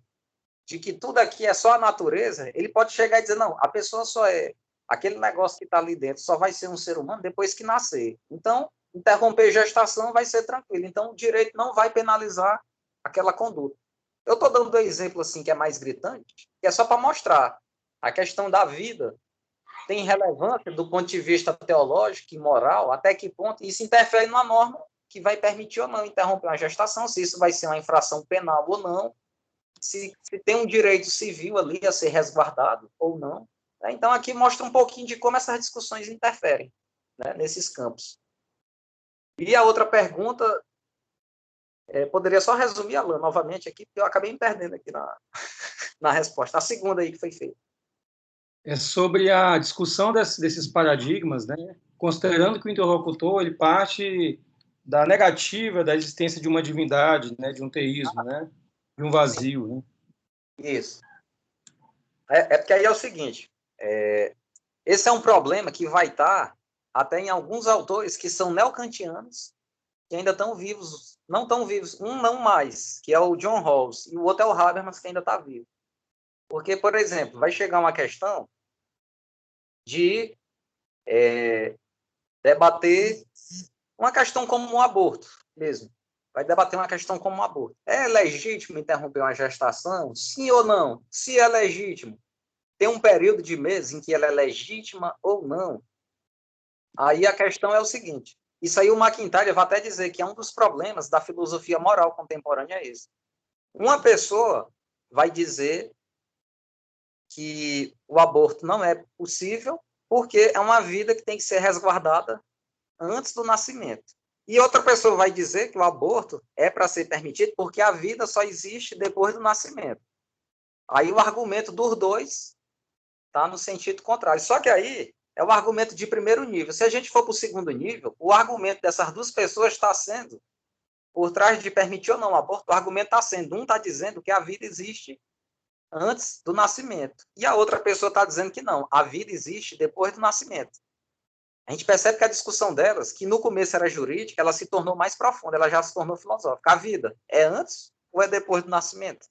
D: de que tudo aqui é só a natureza, ele pode chegar e dizer, não, a pessoa só é aquele negócio que está ali dentro, só vai ser um ser humano depois que nascer. Então, interromper a gestação vai ser tranquilo. Então, o direito não vai penalizar aquela conduta. Eu estou dando um exemplo assim que é mais gritante, que é só para mostrar A questão da vida tem relevância do ponto de vista teológico e moral, até que ponto isso interfere numa norma que vai permitir ou não interromper uma gestação, se isso vai ser uma infração penal ou não, se tem um direito civil ali a ser resguardado ou não. Então, aqui mostra um pouquinho de como essas discussões interferem, né, nesses campos. E a outra pergunta, poderia só resumir, Alan, novamente aqui, porque eu acabei me perdendo aqui na resposta. A segunda aí que foi feita.
A: É sobre a discussão desses paradigmas, né? Considerando que o interlocutor ele parte da negativa da existência de uma divindade, né? De um teísmo, né? De um vazio. Né?
D: Isso. Porque aí é o seguinte, esse é um problema que vai estar até em alguns autores que são neocantianos, que ainda estão vivos, não estão vivos, um não mais, que é o John Rawls, e o outro é o Habermas, que ainda está vivo. Porque, por exemplo, vai chegar uma questão de debater uma questão como um aborto mesmo. Vai debater uma questão como um aborto. É legítimo interromper uma gestação? Sim ou não? Se é legítimo, tem um período de meses em que ela é legítima ou não? Aí a questão é o seguinte, isso aí o MacIntyre vai até dizer que é um dos problemas da filosofia moral contemporânea é esse. Uma pessoa vai dizer que o aborto não é possível porque é uma vida que tem que ser resguardada antes do nascimento. E outra pessoa vai dizer que o aborto é para ser permitido porque a vida só existe depois do nascimento. Aí o argumento dos dois está no sentido contrário. Só que aí é o argumento de primeiro nível. Se a gente for para o segundo nível, o argumento dessas duas pessoas está sendo, por trás de permitir ou não o aborto, o argumento está sendo, um está dizendo que a vida existe antes do nascimento. E a outra pessoa está dizendo que não, a vida existe depois do nascimento. A gente percebe que a discussão delas, que no começo era jurídica, ela se tornou mais profunda, ela já se tornou filosófica. A vida é antes ou é depois do nascimento?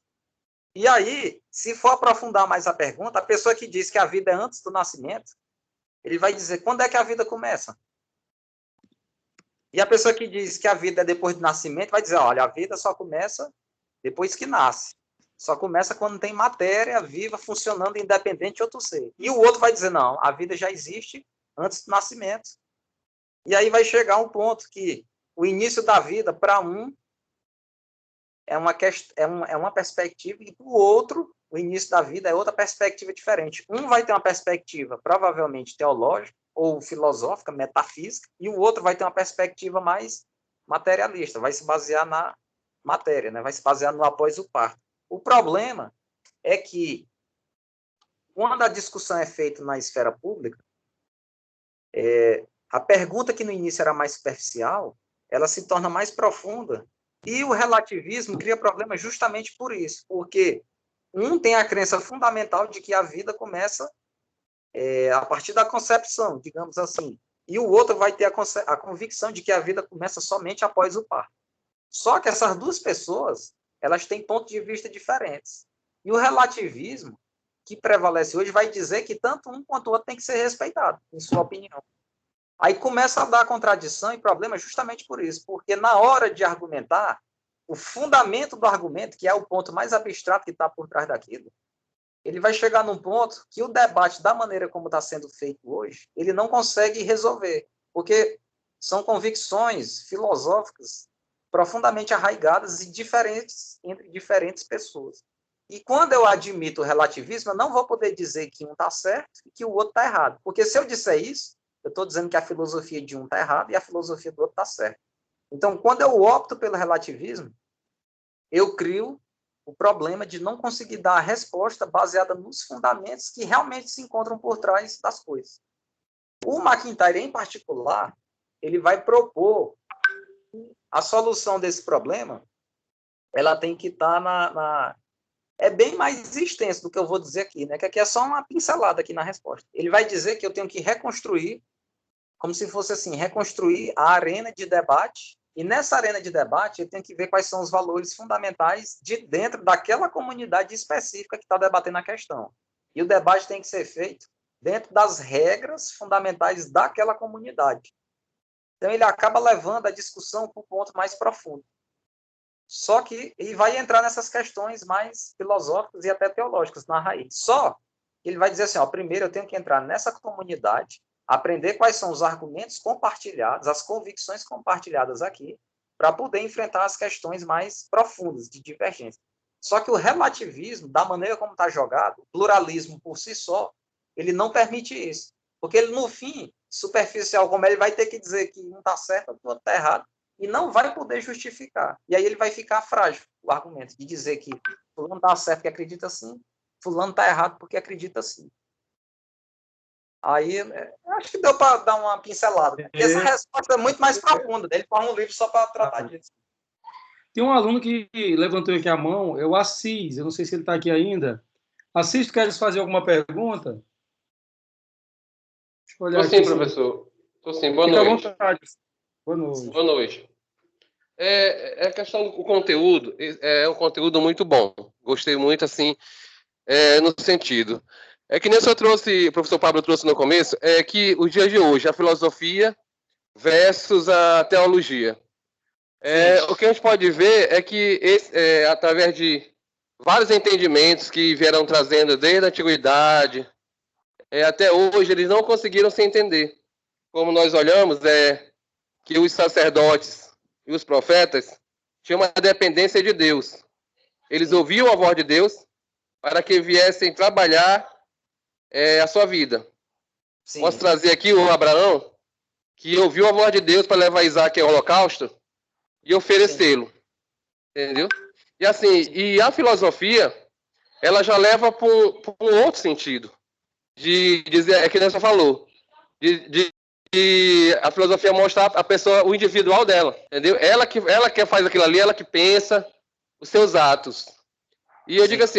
D: E aí, se for aprofundar mais a pergunta, a pessoa que diz que a vida é antes do nascimento, ele vai dizer, quando é que a vida começa? E a pessoa que diz que a vida é depois do nascimento, vai dizer, olha, a vida só começa depois que nasce. Só começa quando tem matéria viva funcionando independente de outro ser. E o outro vai dizer, não, a vida já existe antes do nascimento. E aí vai chegar um ponto que o início da vida, para um, é uma perspectiva, e para o outro, o início da vida é outra perspectiva diferente. Um vai ter uma perspectiva provavelmente teológica, ou filosófica, metafísica, e o outro vai ter uma perspectiva mais materialista, vai se basear na matéria, né? Vai se basear no após o parto. O problema é que, quando a discussão é feita na esfera pública, a pergunta que no início era mais superficial, ela se torna mais profunda, e o relativismo cria problemas justamente por isso, porque um tem a crença fundamental de que a vida começa a partir da concepção, digamos assim, e o outro vai ter a convicção de que a vida começa somente após o parto. Só que essas duas pessoas, elas têm pontos de vista diferentes. E o relativismo, que prevalece hoje, vai dizer que tanto um quanto o outro tem que ser respeitado, em sua opinião. Aí começa a dar contradição e problema justamente por isso, porque na hora de argumentar, o fundamento do argumento, que é o ponto mais abstrato que está por trás daquilo, ele vai chegar num ponto que o debate, da maneira como está sendo feito hoje, ele não consegue resolver, porque são convicções filosóficas profundamente arraigadas e diferentes entre diferentes pessoas. E quando eu admito o relativismo, eu não vou poder dizer que um está certo e que o outro está errado, porque se eu disser isso, eu estou dizendo que a filosofia de um está errada e a filosofia do outro está certa. Então, quando eu opto pelo relativismo, eu crio o problema de não conseguir dar a resposta baseada nos fundamentos que realmente se encontram por trás das coisas. O MacIntyre, em particular, ele vai propor a solução desse problema, ela tem que estar é bem mais extenso do que eu vou dizer aqui, né? Que aqui é só uma pincelada aqui na resposta. Ele vai dizer que eu tenho que reconstruir, como se fosse assim, reconstruir a arena de debate. E nessa arena de debate, eu tenho que ver quais são os valores fundamentais de dentro daquela comunidade específica que está debatendo a questão. E o debate tem que ser feito dentro das regras fundamentais daquela comunidade. Então, ele acaba levando a discussão para um ponto mais profundo. Só que ele vai entrar nessas questões mais filosóficas e até teológicas na raiz. Só Ele vai dizer assim, ó, primeiro eu tenho que entrar nessa comunidade, aprender quais são os argumentos compartilhados, as convicções compartilhadas aqui, para poder enfrentar as questões mais profundas de divergência. Só que o relativismo, da maneira como está jogado, o pluralismo por si só, ele não permite isso. Porque ele, no fim, superficial como ele vai ter que dizer que um está certo, o outro está errado, e não vai poder justificar. E aí ele vai ficar frágil, o argumento, de dizer que fulano está certo porque acredita assim, fulano está errado porque acredita assim. Aí, acho que deu para dar uma pincelada. Porque essa resposta é muito mais profunda. Ele forma um livro só para tratar disso.
A: Tem um aluno que levantou aqui a mão, é o Assis, eu não sei se ele está aqui ainda. Assis, tu queres fazer alguma pergunta? Deixa eu olhar
H: Estou sim, professor. Estou sim. Boa noite.
A: Fica à vontade. Boa noite.
H: Boa noite. A questão do conteúdo, é um conteúdo muito bom. Gostei muito, assim, no sentido. É que nem o professor Pablo trouxe no começo, é que os dias de hoje, a filosofia versus a teologia. O que a gente pode ver é que, através de vários entendimentos que vieram trazendo desde a antiguidade, até hoje, eles não conseguiram se entender. Como nós olhamos, que os sacerdotes e os profetas tinham uma dependência de Deus. Eles ouviam a voz de Deus para que viessem trabalhar a sua vida. Sim. Posso trazer aqui o Abraão, que ouviu a voz de Deus para levar Isaac ao holocausto e oferecê-lo. Entendeu? E assim, e a filosofia, ela já leva para um outro sentido. De dizer, é que nem você falou, de a filosofia mostra a pessoa, o individual dela, entendeu? Ela que faz aquilo ali, ela que pensa os seus atos. E eu digo assim,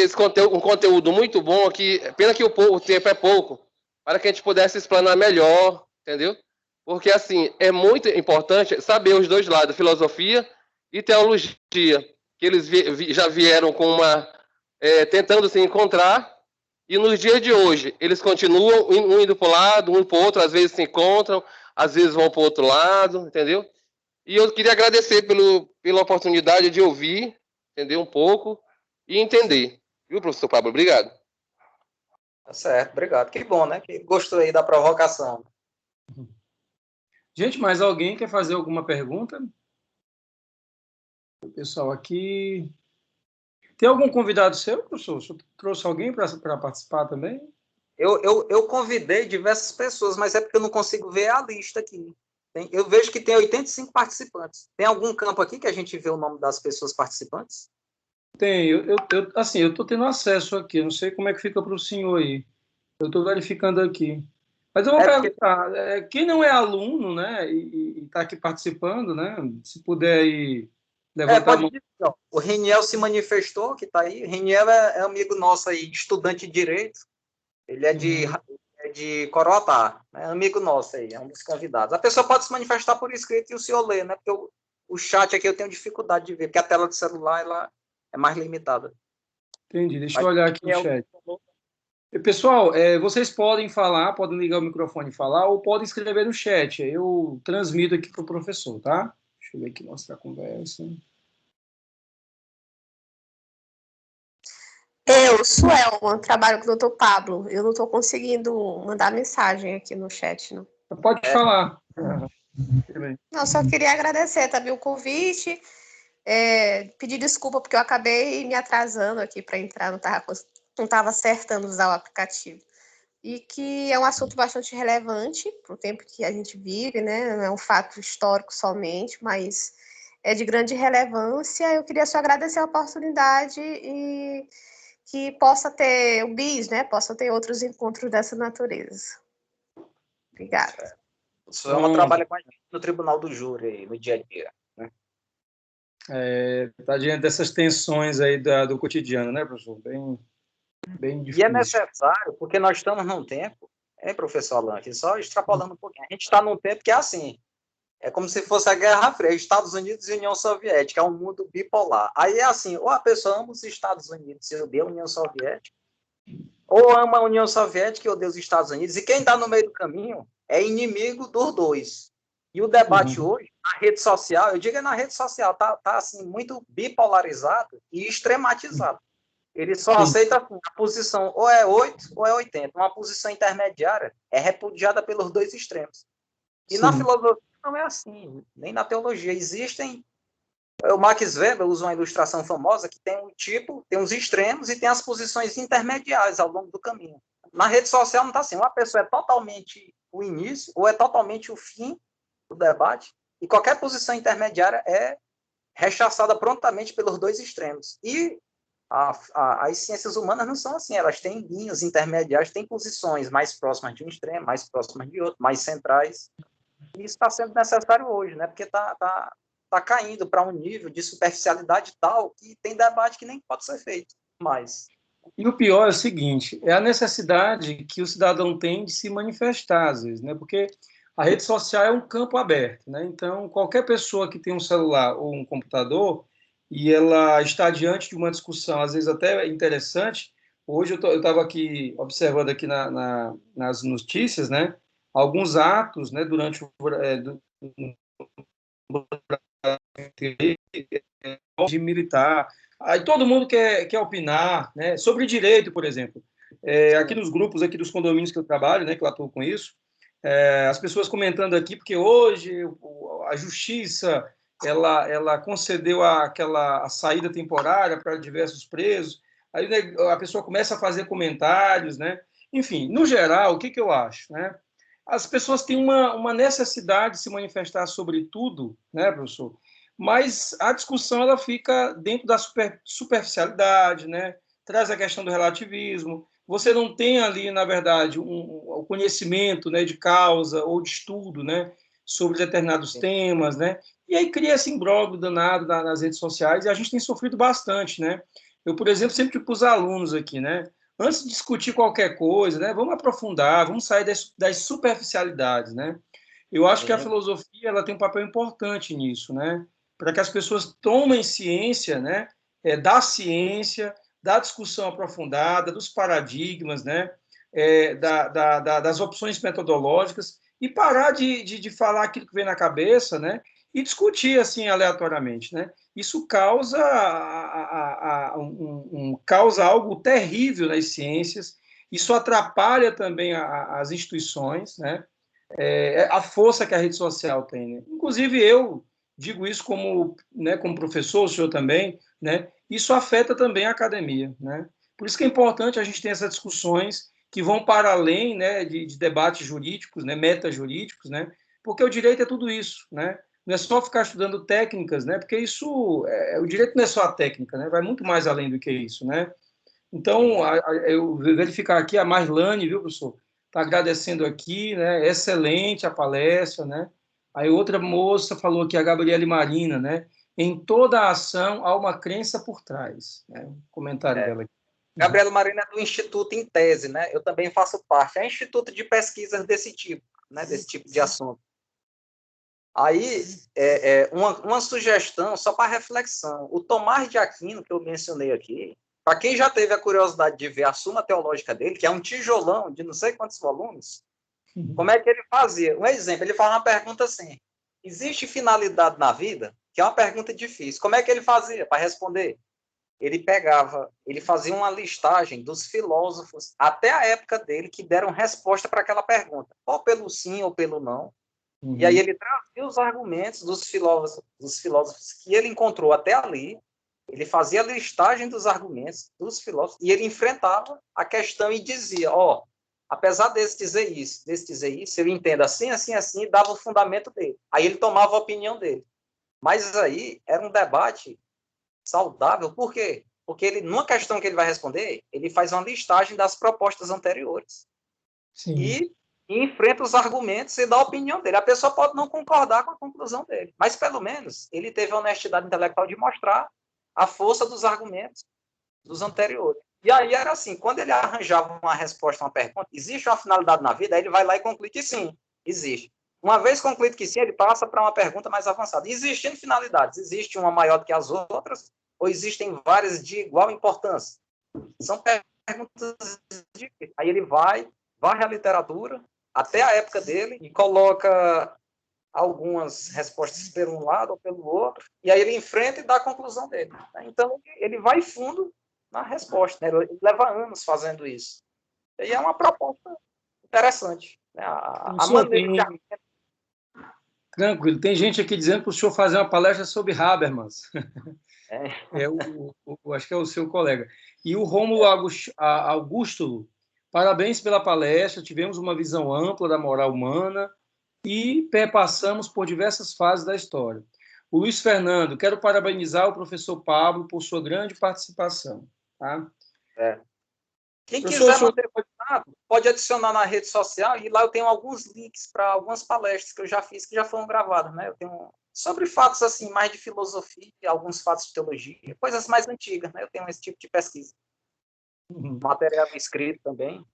H: um conteúdo muito bom, que pena que o tempo é pouco, para que a gente pudesse explanar melhor, entendeu? Porque, assim, é muito importante saber os dois lados, filosofia e teologia, que eles já vieram com tentando se encontrar, e nos dias de hoje, eles continuam um indo para o lado, um para o outro, às vezes se encontram, às vezes vão para o outro lado, entendeu? E eu queria agradecer pela oportunidade de ouvir, entender um pouco e entender. Viu, professor Pablo? Obrigado.
D: Tá certo, obrigado. Que bom, né? Que gostou aí da provocação.
A: Gente, mais alguém quer fazer alguma pergunta? O pessoal aqui... Tem algum convidado seu, professor? O senhor trouxe alguém para participar também?
D: Eu convidei diversas pessoas, mas é porque eu não consigo ver a lista aqui. Eu vejo que tem 85 participantes. Tem algum campo aqui que a gente vê o nome das pessoas participantes?
A: Tem. Eu estou tendo acesso aqui. Eu não sei como é que fica para o senhor aí. Eu estou verificando aqui. Mas eu vou perguntar. Quem não é aluno, né, e está aqui participando, né, se puder ir...
D: Pode dizer, ó, o Reniel se manifestou, que está aí. O Reniel é amigo nosso aí, estudante de Direito. Ele é de Coroatá, é amigo nosso aí, é um dos convidados. A pessoa pode se manifestar por escrito e o senhor lê, né? Porque o chat aqui eu tenho dificuldade de ver, porque a tela do celular ela é mais limitada.
A: Entendi, deixa eu olhar aqui no chat. Pessoal, vocês podem falar, podem ligar o microfone e falar, ou podem escrever no chat. Eu transmito aqui para o professor, tá? Deixa eu ver aqui, mostrar a conversa.
G: Eu, Suelma, trabalho com o Dr. Pablo. Eu não estou conseguindo mandar mensagem aqui no chat, não.
A: Pode falar.
G: Não, só queria agradecer também o convite, pedir desculpa porque eu acabei me atrasando aqui para entrar, não estava acertando usar o aplicativo. E que é um assunto bastante relevante para o tempo que a gente vive, né? Não é um fato histórico somente, mas é de grande relevância. Eu queria só agradecer a oportunidade e que possa ter o BIS, né? Possa ter outros encontros dessa natureza. Obrigada.
D: O senhor trabalha com a gente no Tribunal do Júri, no dia a dia, né?
A: Está diante dessas tensões aí do cotidiano, né, professor? Bem difícil.
D: E é necessário, porque nós estamos num tempo, professor Alan, só extrapolando um pouquinho, a gente está num tempo que é assim, é como se fosse a Guerra Fria, Estados Unidos e União Soviética, é um mundo bipolar. Aí é assim, ou a pessoa ama os Estados Unidos e odeia a União Soviética, ou ama a União Soviética e odeia os Estados Unidos, e quem está no meio do caminho é inimigo dos dois. E o debate hoje, na rede social, eu digo na rede social, tá assim, muito bipolarizado e extrematizado. Ele só
A: Sim.
D: aceita assim, a posição ou é 8 ou é 80. Uma posição intermediária é repudiada pelos dois extremos. E na
A: Sim.
D: filosofia não é assim, nem na teologia. Existem... O Max Weber usa uma ilustração famosa que tem um tipo, tem uns extremos e tem as posições intermediárias ao longo do caminho. Na rede social não está assim. Uma pessoa é totalmente o início ou é totalmente o fim do debate e qualquer posição intermediária é rechaçada prontamente pelos dois extremos. E as ciências humanas não são assim. Elas têm linhas intermediárias, têm posições mais próximas de um extremo, mais próximas de outro, mais centrais. E isso está sendo necessário hoje, né? Porque está caindo para um nível de superficialidade tal que tem debate que nem pode ser feito mais.
A: E o pior é o seguinte, é a necessidade que o cidadão tem de se manifestar, às vezes, né? Porque a rede social é um campo aberto, né? Então, qualquer pessoa que tem um celular ou um computador e ela está diante de uma discussão, às vezes até interessante, hoje eu estava aqui observando aqui nas notícias, né? Alguns atos, né? Durante o de militar. Aí todo mundo quer opinar, né? Sobre direito, por exemplo. Aqui nos grupos aqui dos condomínios que eu trabalho, né, que eu atuo com isso, as pessoas comentando aqui, porque hoje a justiça ela concedeu a saída temporária para diversos presos, aí a pessoa começa a fazer comentários, né? Enfim, no geral, o que eu acho, né? As pessoas têm uma necessidade de se manifestar sobre tudo, né, professor? Mas a discussão ela fica dentro da superficialidade, né? Traz a questão do relativismo. Você não tem ali, na verdade, o conhecimento, né, de causa ou de estudo, né, sobre determinados temas, né? E aí cria esse imbróglio danado nas redes sociais e a gente tem sofrido bastante, né? Eu, por exemplo, sempre digo para os alunos aqui, né? Antes de discutir qualquer coisa, né, vamos aprofundar, vamos sair das superficialidades, né? Eu acho que a filosofia ela tem um papel importante nisso, né? Para que as pessoas tomem ciência, né? Da ciência, da discussão aprofundada, dos paradigmas, né? Das opções metodológicas e parar de falar aquilo que vem na cabeça, né? E discutir assim aleatoriamente, né? Isso causa causa algo terrível nas ciências. Isso atrapalha também as instituições, né? A força que a rede social tem, né? Inclusive eu digo isso como, né, como professor, o senhor também, né? Isso afeta também a academia, né? Por isso que é importante a gente ter essas discussões que vão para além, né, de debates jurídicos, né, metajurídicos, né? Porque o direito é tudo isso, né? Não é só ficar estudando técnicas, né? Porque isso, o direito não é só a técnica, né? Vai muito mais além do que isso, né? Então, eu verificar aqui a Marlane, viu, professor? Está agradecendo aqui, né? Excelente a palestra, né? Aí outra moça falou aqui, a Gabriele Marina, né? Em toda ação há uma crença por trás, né? O comentário dela aqui.
D: Gabriela Marina é do Instituto em Tese, né? Eu também faço parte. É um instituto de pesquisas desse tipo, né? Desse tipo de assunto. Aí, uma sugestão, só para reflexão. O Tomás de Aquino, que eu mencionei aqui, para quem já teve a curiosidade de ver a Suma Teológica dele, que é um tijolão de não sei quantos volumes, como é que ele fazia? Um exemplo, ele faz uma pergunta assim, existe finalidade na vida? Que é uma pergunta difícil. Como é que ele fazia para responder? Ele fazia uma listagem dos filósofos, até a época dele, que deram resposta para aquela pergunta, ou pelo sim ou pelo não. E aí ele trazia os argumentos dos filósofos que ele encontrou até ali, ele fazia a listagem dos argumentos dos filósofos, e ele enfrentava a questão e dizia, apesar desse dizer isso, eu entendo assim, assim, assim, e dava o fundamento dele. Aí ele tomava a opinião dele. Mas aí era um debate saudável, por quê? Porque ele, numa questão que ele vai responder, ele faz uma listagem das propostas anteriores.
A: Sim.
D: E enfrenta os argumentos e dá a opinião dele. A pessoa pode não concordar com a conclusão dele, mas pelo menos ele teve a honestidade intelectual de mostrar a força dos argumentos dos anteriores. E aí era assim, quando ele arranjava uma resposta a uma pergunta, existe uma finalidade na vida? Aí ele vai lá e conclui que sim, existe. Uma vez concluído que sim, ele passa para uma pergunta mais avançada. Existindo finalidades, existe uma maior do que as outras ou existem várias de igual importância? São perguntas difíceis. Aí ele varre a literatura até a época dele e coloca algumas respostas pelo um lado ou pelo outro, e aí ele enfrenta e dá a conclusão dele. Então, ele vai fundo
F: na resposta, né? Ele leva anos fazendo isso. E é uma proposta interessante, né? A maneira de...
A: Tranquilo. Tem gente aqui dizendo para o senhor fazer uma palestra sobre Habermas. Acho que é o seu colega. E o Rômulo Augusto, parabéns pela palestra. Tivemos uma visão ampla da moral humana e perpassamos por diversas fases da história. O Luiz Fernando, quero parabenizar o professor Pablo por sua grande participação. Tá?
F: Quem quiser manter contato, pode adicionar na rede social, e lá eu tenho alguns links para algumas palestras que eu já fiz, que já foram gravadas, né? Eu tenho sobre fatos assim, mais de filosofia, alguns fatos de teologia, coisas mais antigas, né? Eu tenho esse tipo de pesquisa. Material escrito também.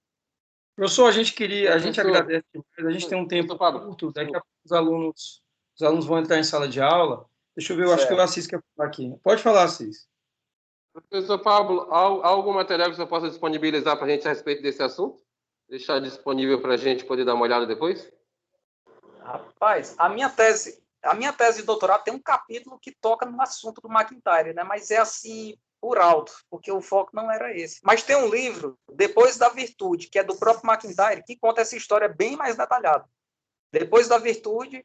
A: Professor, a gente agradece, a gente tem um tempo curto, daqui a pouco os alunos vão entrar em sala de aula. Deixa eu ver, eu acho que o Assis quer falar aqui. Pode falar, Assis.
H: Professor Pablo, há algum material que você possa disponibilizar para a gente a respeito desse assunto? Deixar disponível para a gente poder dar uma olhada depois?
F: Rapaz, a minha tese de doutorado tem um capítulo que toca no assunto do MacIntyre, né? Mas é assim, por alto, porque o foco não era esse. Mas tem um livro, Depois da Virtude, que é do próprio MacIntyre, que conta essa história bem mais detalhada. Depois da Virtude,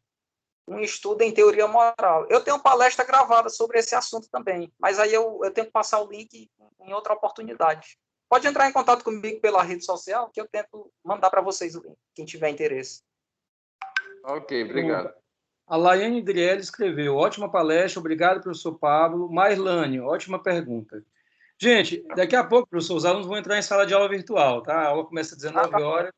F: um estudo em teoria moral. Eu tenho palestra gravada sobre esse assunto também, mas aí eu tenho que passar o link em outra oportunidade. Pode entrar em contato comigo pela rede social, que eu tento mandar para vocês o link, quem tiver interesse.
H: Ok, obrigado.
A: A Laiane Driel escreveu, ótima palestra, obrigado, professor Pablo. Mairlane, ótima pergunta. Gente, daqui a pouco, professor, os alunos vão entrar em sala de aula virtual, tá? A aula começa às 19 horas.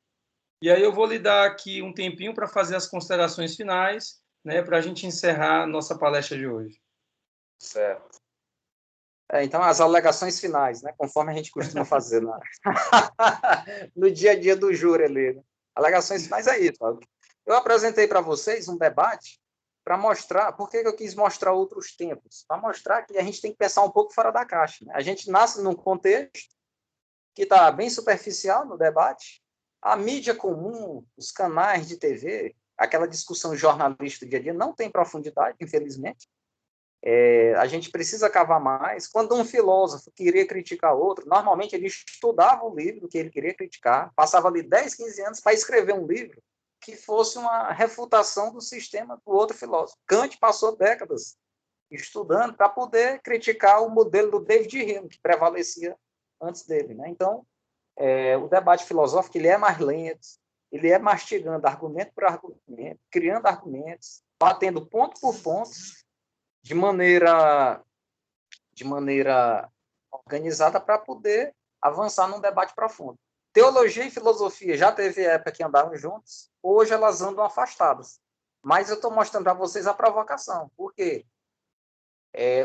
A: E aí eu vou lhe dar aqui um tempinho para fazer as considerações finais, né, para a gente encerrar a nossa palestra de hoje.
F: Certo. Então, as alegações finais, né, conforme a gente costuma fazer no dia a dia do júri ali. Né? Alegações finais é isso. Eu apresentei para vocês um debate para mostrar, por que eu quis mostrar outros tempos? Para mostrar que a gente tem que pensar um pouco fora da caixa. Né? A gente nasce num contexto que está bem superficial no debate. A mídia comum, os canais de TV, aquela discussão jornalística do dia a dia não tem profundidade, infelizmente. A gente precisa cavar mais. Quando um filósofo queria criticar outro, normalmente ele estudava o livro que ele queria criticar, passava ali 10, 15 anos para escrever um livro que fosse uma refutação do sistema do outro filósofo. Kant passou décadas estudando para poder criticar o modelo do David Hume, que prevalecia antes dele. Né? Então, o debate filosófico ele é mais lento, ele é mastigando argumento por argumento, criando argumentos, batendo ponto por ponto, de maneira organizada para poder avançar num debate profundo. Teologia e filosofia já teve época que andavam juntos, hoje elas andam afastadas. Mas eu estou mostrando para vocês a provocação. Por quê?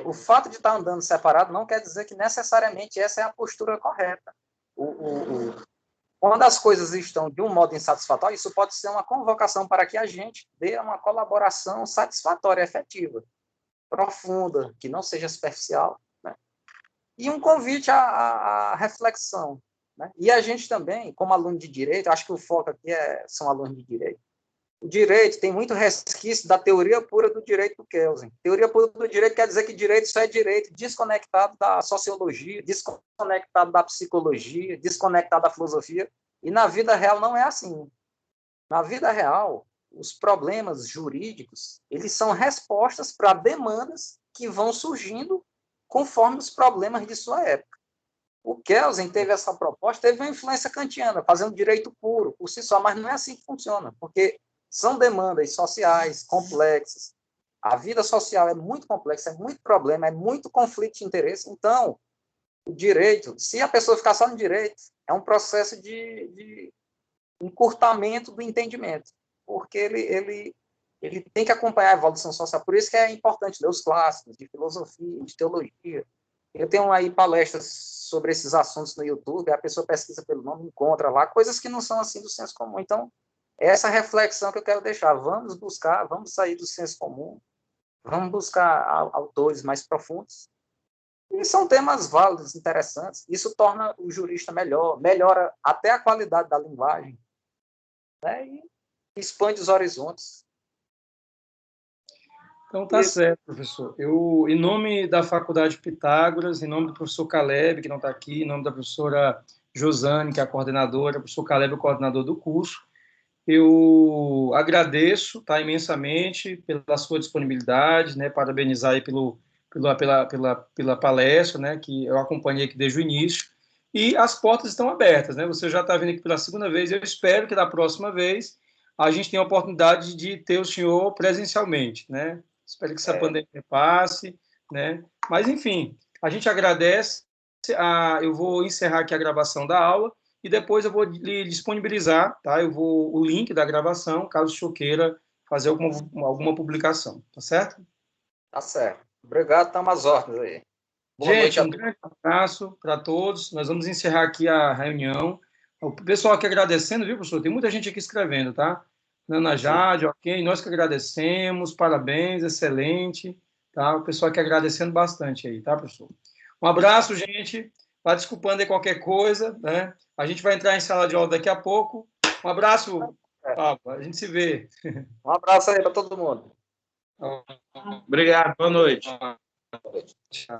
F: O fato de estar andando separado não quer dizer que necessariamente essa é a postura correta. Quando as coisas estão de um modo insatisfatório, isso pode ser uma convocação para que a gente dê uma colaboração satisfatória, efetiva, profunda, que não seja superficial, né? E um convite à reflexão. Né? E a gente também, como aluno de direito, acho que o foco aqui são alunos de direito. O direito tem muito resquício da teoria pura do direito do Kelsen. Teoria pura do direito quer dizer que direito só é direito, desconectado da sociologia, desconectado da psicologia, desconectado da filosofia. E na vida real não é assim. Na vida real, os problemas jurídicos, eles são respostas para demandas que vão surgindo conforme os problemas de sua época. O Kelsen teve essa proposta, teve uma influência kantiana, fazendo direito puro, por si só, mas não é assim que funciona, porque são demandas sociais complexas. A vida social é muito complexa, é muito problema, é muito conflito de interesse. Então, o direito, se a pessoa ficar só no direito, é um processo de encurtamento do entendimento, porque ele tem que acompanhar a evolução social. Por isso que é importante ler os clássicos de filosofia, de teologia. Eu tenho aí palestras sobre esses assuntos no YouTube, a pessoa pesquisa pelo nome, encontra lá, coisas que não são assim do senso comum. Então, essa reflexão que eu quero deixar. Vamos buscar, vamos sair do senso comum, vamos buscar autores mais profundos. E são temas válidos, interessantes. Isso torna o jurista melhor, melhora até a qualidade da linguagem, né? E expande os horizontes.
A: Então, tá certo, professor. Eu, em nome da Faculdade Pitágoras, em nome do professor Caleb, que não está aqui, em nome da professora Josane, que é a coordenadora, o professor Caleb, o coordenador do curso, eu agradeço, tá, imensamente pela sua disponibilidade, né, parabenizar aí pela palestra, né, que eu acompanhei aqui desde o início, e as portas estão abertas, né, você já está vindo aqui pela segunda vez, eu espero que da próxima vez a gente tenha a oportunidade de ter o senhor presencialmente, né, espero que essa pandemia passe, né, mas enfim, a gente agradece, eu vou encerrar aqui a gravação da aula, e depois eu vou lhe disponibilizar, tá? O link da gravação, caso o senhor queira fazer alguma publicação, tá certo?
F: Tá certo. Obrigado, estamos às ordens aí.
A: Boa noite, um grande abraço para todos. Nós vamos encerrar aqui a reunião. O pessoal aqui agradecendo, viu, professor? Tem muita gente aqui escrevendo, tá? Ana Jade, ok, nós que agradecemos, parabéns, excelente, tá? O pessoal aqui agradecendo bastante aí, tá, professor? Um abraço, gente. Vai desculpando aí qualquer coisa, né? A gente vai entrar em sala de aula daqui a pouco. Um abraço, Pablo. A gente se vê.
F: Um abraço aí para todo mundo.
C: Obrigado, boa noite.
A: Tchau.